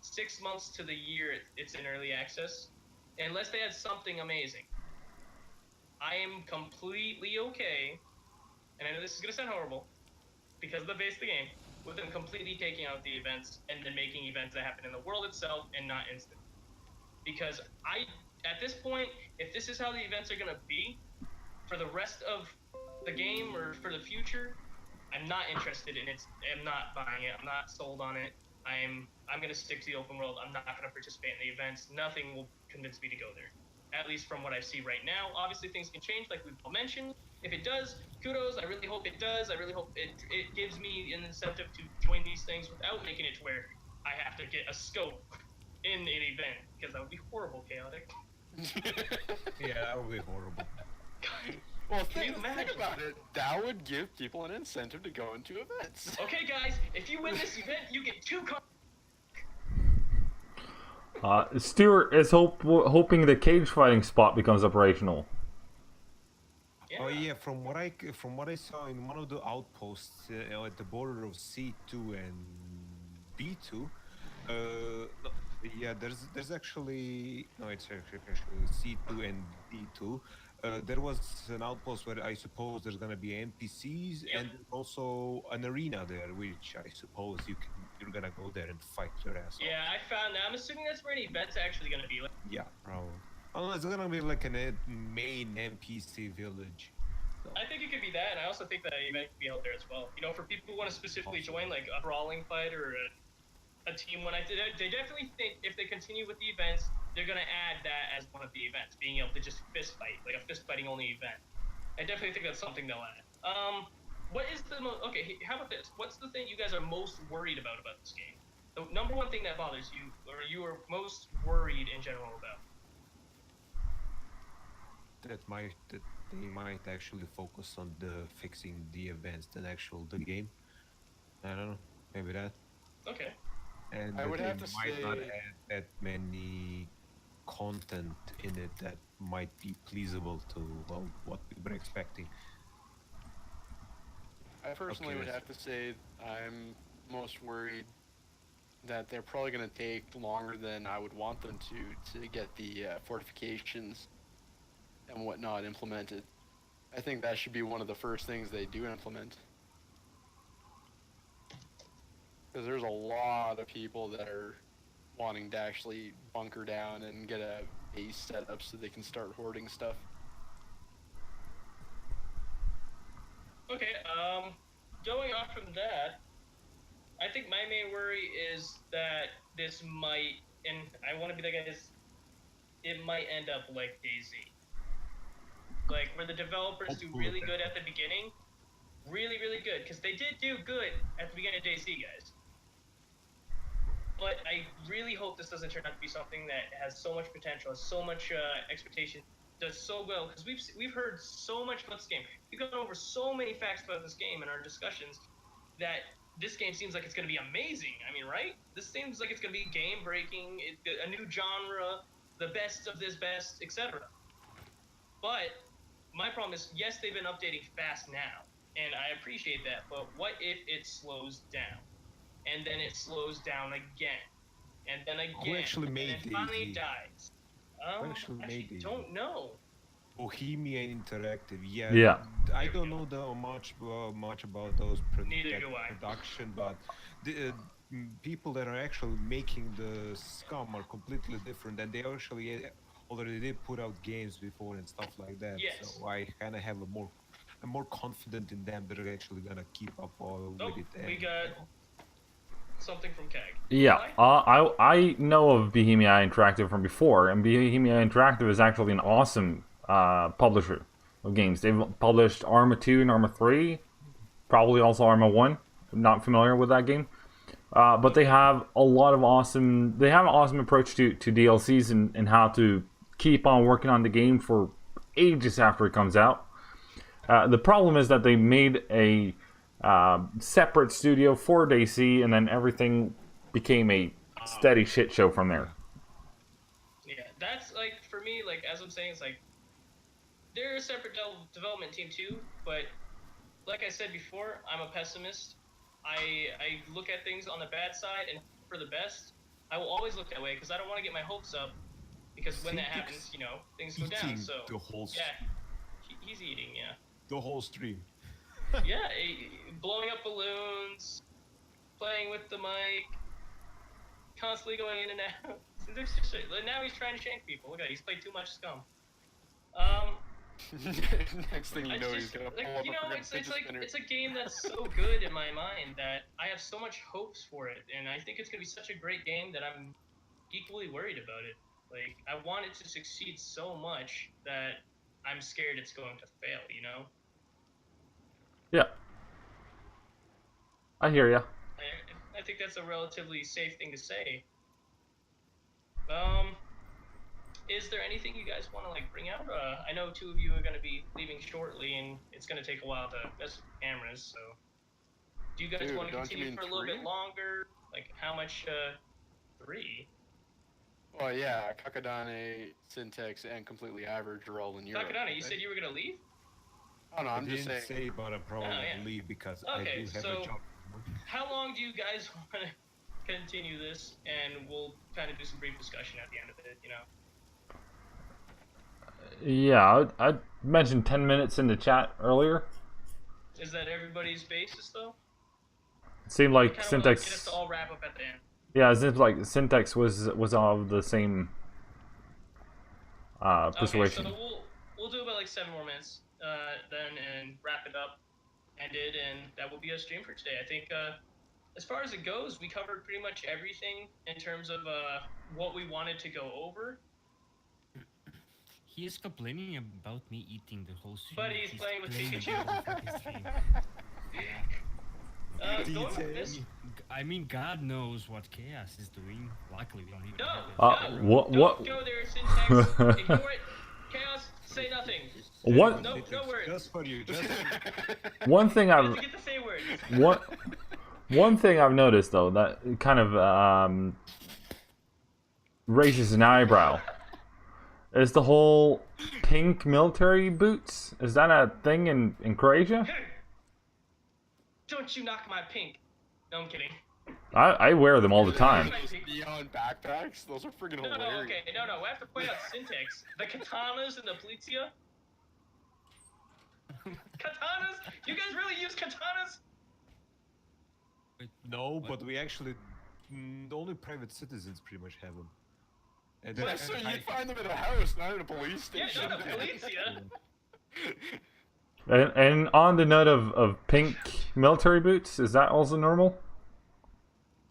6 months to the year it's in early access, unless they had something amazing, I am completely okay, and I know this is gonna sound horrible, because of the base of the game, with them completely taking out the events and then making events that happen in the world itself and not instant. Because at this point, if this is how the events are gonna be for the rest of the game or for the future, I'm not interested in it. I'm not buying it. I'm not sold on it. I'm gonna stick to the open world. I'm not gonna participate in the events. Nothing will convince me to go there. At least from what I see right now. Obviously things can change, like we've all mentioned. If it does, kudos. I really hope it does. I really hope it gives me an incentive to join these things without making it to where I have to get a scope in an event, because that would be horrible, Chaotic. Yeah, that would be horrible. Well, think about it. That would give people an incentive to go into events. Okay, guys, if you win this event, you get 2 Stuart is hoping the cage fighting spot becomes operational. Yeah. Oh yeah, from what I saw in one of the outposts at the border of C2 and B2, yeah, there's actually no, it's actually C2 and B2. There was an outpost where I suppose there's gonna be NPCs and also an arena there, which I suppose you're gonna go there and fight your ass off. Yeah, I found that. I'm assuming that's where an event's actually gonna be. Like, Yeah, probably. Unless it's gonna be like a main NPC village. So. I think it could be that, and I also think that an event could be held there as well. You know, for people who want to specifically join, like a brawling fight or a team one. They definitely think if they continue with the events, they're gonna add that as one of the events, being able to just fist fight, like a fist fighting only event. I definitely think that's something they'll add. What is the okay? How about this? What's the thing you guys are most worried about this game? The number one thing that bothers you, or you are most worried in general about? That they might actually focus on fixing the events than the game. I don't know, maybe that. Okay. And I would have to might say not add that many content in it that might be pleasable to what we were expecting. I personally would have to say I'm most worried that they're probably going to take longer than I would want them to get the fortifications and whatnot implemented. I think that should be one of the first things they do implement. Because there's a lot of people that are wanting to actually bunker down and get a base set up so they can start hoarding stuff. Okay, going off from that, I think my main worry is that this might, and I want to be the guy, it might end up like DayZ. Like, where the developers do really good at the beginning, really, really good, because they did do good at the beginning of DayZ, guys. But I really hope this doesn't turn out to be something that has so much potential, has so much expectation, does so well, because we've heard so much about this game. We've gone over so many facts about this game in our discussions that this game seems like it's going to be amazing. I mean, right? This seems like it's going to be game-breaking, a new genre, the best of this best, etc. But my problem is, yes, they've been updating fast now, and I appreciate that, but what if it slows down? And then it slows down again, and then again, Who actually made and then finally dies. Who actually made these? Don't know. Bohemia Interactive, Yeah. I don't know much about those Neither do I. production, but the people that are actually making the Scum are completely different, and they actually already did put out games before and stuff like that. Yes. So I kind of have a more I'm more confident in them. They're actually gonna keep up all Oh, with it. we and, got something from Kag. Yeah, Why? I know of Bohemia Interactive from before, and Bohemia Interactive is actually an awesome publisher of games. They've published Arma 2 and Arma 3, probably also Arma 1. I'm not familiar with that game. But they have a lot of awesome... They have an awesome approach to DLCs and how to keep on working on the game for ages after it comes out. The problem is that they made a separate studio for DC, and then everything became a steady shit show from there. Yeah, that's like, for me, like, as I'm saying, it's like, they're a separate development team too, but like I said before, I'm a pessimist. I look at things on the bad side, and for the best, I will always look that way, because I don't want to get my hopes up, because when that happens, you know, things go down, so... The whole yeah, he's eating, yeah. The whole stream. Yeah, blowing up balloons, playing with the mic, constantly going in and out. Now he's trying to shank people. Look at that, he's played too much Scum. Next thing you know, he's gonna pull up you a know, friggin' it's fidget like spinner. it's a game that's so good in my mind that I have so much hopes for it, and I think it's gonna be such a great game that I'm equally worried about it. Like, I want it to succeed so much that I'm scared it's going to fail, you know? Yeah. I hear ya. I think that's a relatively safe thing to say. Is there anything you guys want to like bring out? I know two of you are going to be leaving shortly, and it's going to take a while to mess with cameras. So, do you guys want to continue for a little bit longer? Like, how much? 3. Well, yeah, Kakadane, Syntax, and Completely Average are all in Europe. Kakadane, you said you were going to leave? Oh no, I'm just didn't saying. say, but I'm probably yeah. leave because Okay, I do have so a job. how long do you guys want to continue this? And we'll kind of do some brief discussion at the end of it, you know? Yeah, I mentioned 10 minutes in the chat earlier. Is that everybody's basis, though? It seemed like Get Syntax... us to all wrap up at the end. Yeah, it seems like Syntax was of the same persuasion. Okay, so we'll do about like 7 more minutes then and wrap it up, end it, and that will be a stream for today. I think as far as it goes, we covered pretty much everything in terms of what we wanted to go over. He is complaining about me eating the whole stream. But he's playing with complaining Pikachu. about the fucking stream. Going with this, I mean, God knows what Chaos is doing. Luckily, we don't even no, have it. What? don't go there, Syntax. Ignore it. Chaos, say nothing. What? No words. Just for you. Just for you. One thing You I've have to get to say words. one thing I've noticed though that kind of raises an eyebrow is the whole pink military boots. Is that a thing in Croatia? Don't you knock my pink. No, I'm kidding. I wear them all the time. Those neon backpacks, those are friggin' No, hilarious. okay, no, I have to point out Syntax. The katanas and the Polizia. Katanas? You guys really use katanas? No, but we actually only private citizens pretty much have them. And Yeah, that's so kinda you'd find them in a house, not in a police Yeah, station. no, the Polizia. And on the note of pink military boots, is that also normal?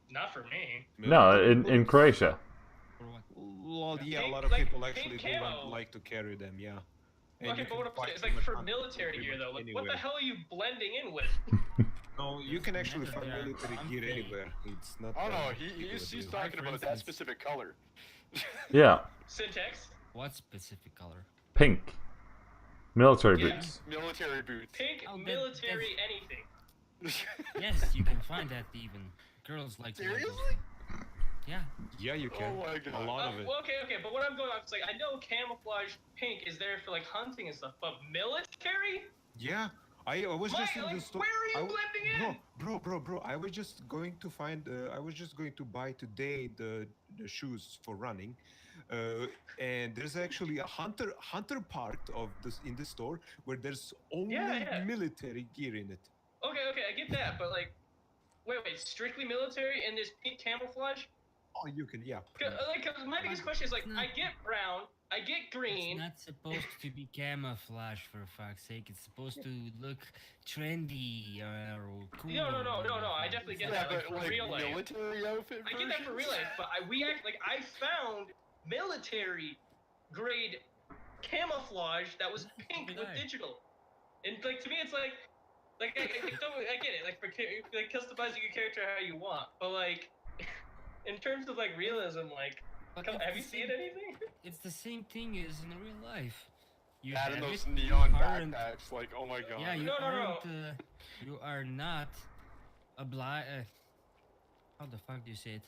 Not for me. No, in Croatia. Well, yeah, a Pink- lot of like people actually pink do camo. like to carry them, yeah. And Okay, you but can what I'm find saying is them like for on military pretty gear much though, like anywhere. what the hell are you blending in with? No, you can actually find They are military gear comfy. anywhere. It's not. Oh no, ridiculous he's deal. talking about that instance- specific color. Yeah, Syntax. What specific color? pink military Yeah. boots. Military boots. Pink, Oh, military, anything. Yes, you can find that even. Girls like to wear those. Seriously? Yeah. Yeah, you can. Oh my God. A lot of it. Well, okay, but what I'm going off is like I know camouflage pink is there for like hunting and stuff, but military? Yeah, I was just in the store. Where are you blending in? Bro, I was just going to find. I was just going to buy today the shoes for running, and there's actually a hunter part of this in the store where there's only Yeah. military gear in it. Okay, I get that, but like, wait, strictly military and there's pink camouflage? Oh, you can, yeah. Like, 'cause my biggest question is like, I get brown, I get green. It's not supposed to be camouflage, for fuck's sake. It's supposed to look trendy or cool. No. I definitely get Yeah, that, like, but for real life. military outfit I get that for real life, but I found military grade camouflage that was pink with digital, and like to me it's like I get it, like for like customizing your character how you want, but like in terms of like realism, like have you seen anything? It's the same thing as in real life. You Add in have those it, neon you aren't- backpacks, like, oh my god. Yeah, you No. aren't. You are not obliged. How the fuck do you say it?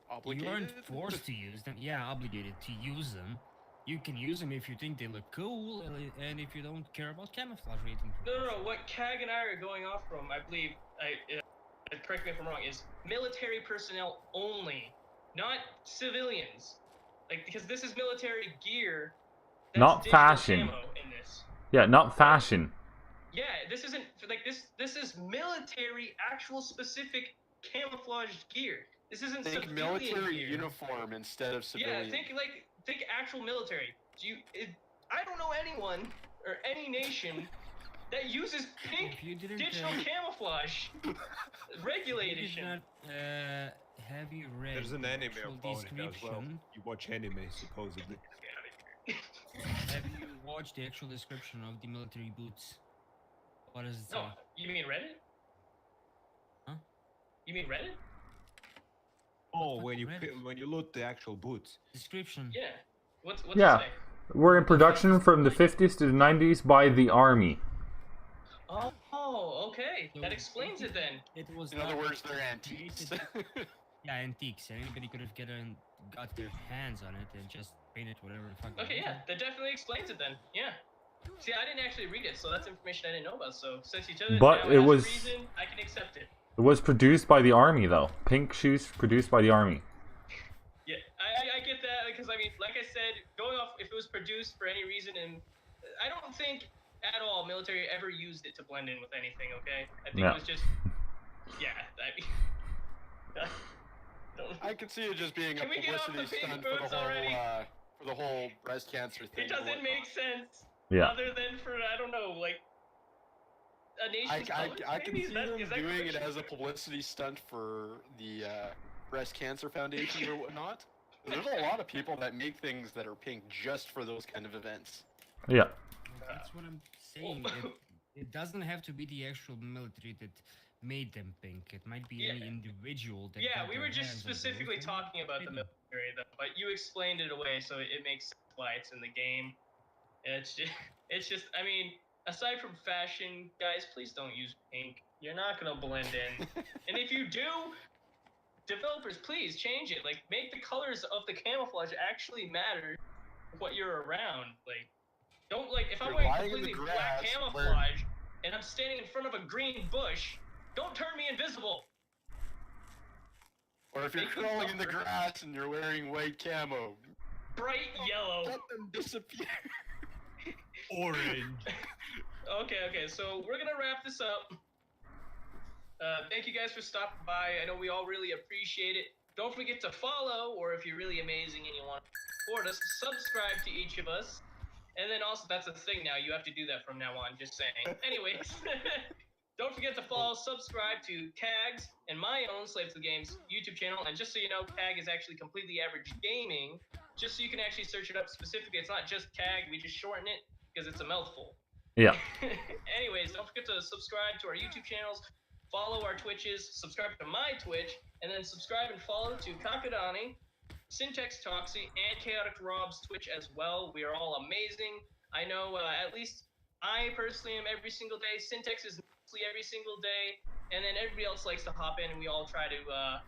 Obligated? You aren't forced to use them. Yeah, obligated to use them. You can use them if you think they look cool, and if you don't care about camouflage rating. No. What CAG and I are going off from, I believe, correct me if I'm wrong, is military personnel only, not civilians. Like, because this is military gear. That's Not digital fashion. camo in this. Yeah, not fashion. Yeah, this isn't like this. This is military, actual specific camouflaged gear. This isn't Think civilian military gear. uniform instead of civilian. Yeah, think actual military. I don't know anyone or any nation that uses pink If you didn't, digital camouflage. Regulated you did shit. not, have you read There's an the anime actual about it as well. description? You watch anime, supposedly. Have you watched the actual description of the military boots? What does it say? No, you mean Reddit? Huh? You mean Reddit? Oh, fuck when you Reddit? when you loot the actual boots. Description. Yeah. What's Yeah. it say? We're in production from the 50s to the 90s by the army. Oh, okay. So That explains it then. It was In other not words, they're antiques. created- Yeah, antiques. Anybody could have got their hands on it and just painted whatever the fuck. they Okay, yeah, wanted. that definitely explains it then. Yeah. See, I didn't actually read it, so that's information I didn't know about. So since you told it, But now it has a was- reason, I can accept it. It was produced by the army, though. Pink shoes produced by the army. Yeah, I get that because I mean, like I said, going off if it was produced for any reason, and I don't think at all military ever used it to blend in with anything. Okay, I think Yeah. it was just, yeah. I mean, don't. I could see it just being a Can we get off the publicity pink stunt for boots the whole already? for the whole breast cancer thing. It and doesn't make whatnot. sense. Yeah. Other than for I don't know, like a nation's colors, I can maybe? see Is them that doing it correct? as a publicity stunt for the breast cancer foundation or whatnot. There's a lot of people that make things that are pink just for those kind of events. Yeah. That's what I'm saying. It doesn't have to be the actual military that made them pink. It might be any Yeah. individual that. Yeah, got we their were just hands on those specifically and talking about the made them. military, though, but you explained it away, so it makes sense why it's in the game. It's just, I mean, aside from fashion, guys, please don't use pink. You're not gonna blend in. And if you do, developers, please change it. Like, make the colors of the camouflage actually matter what you're around. Like, don't like if I'm You're wearing lying in the completely black grass camouflage and I'm standing in front of a green bush, don't turn me invisible. Or if you're crawling in the grass and you're wearing white camo, Bright yellow. let them disappear. Orange. Okay, so we're gonna wrap this up. Thank you guys for stopping by. I know we all really appreciate it. Don't forget to follow, or if you're really amazing and you want to support us, subscribe to each of us. And then also, that's a thing now. You have to do that from now on, just saying. Anyways, don't forget to follow, subscribe to CAG's and my own SlaveToTheGames YouTube channel. And just so you know, CAG is actually Completely Average Gaming. Just so you can actually search it up specifically. It's not just CAG. We just shorten it because it's a mouthful. Yeah. Anyways, don't forget to subscribe to our YouTube channels, follow our Twitches, subscribe to my Twitch, and then subscribe and follow to Kakadani, Syntax Toxie, and Chaotic Rob's Twitch as well. We are all amazing. I know at least I personally am every single day. Syntax is mostly every single day. And then everybody else likes to hop in, and we all try to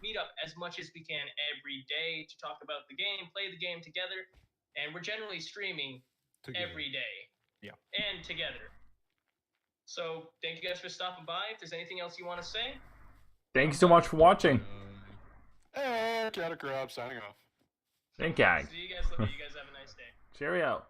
meet up as much as we can every day to talk about the game, play the game together. And we're generally streaming every day. Yeah. And together. So, thank you guys for stopping by. If there's anything else you want to say. Thank you so much for watching. Hey, Chaotic Rob signing off. Thank you. See you guys later. You guys have a nice day. Cheerio.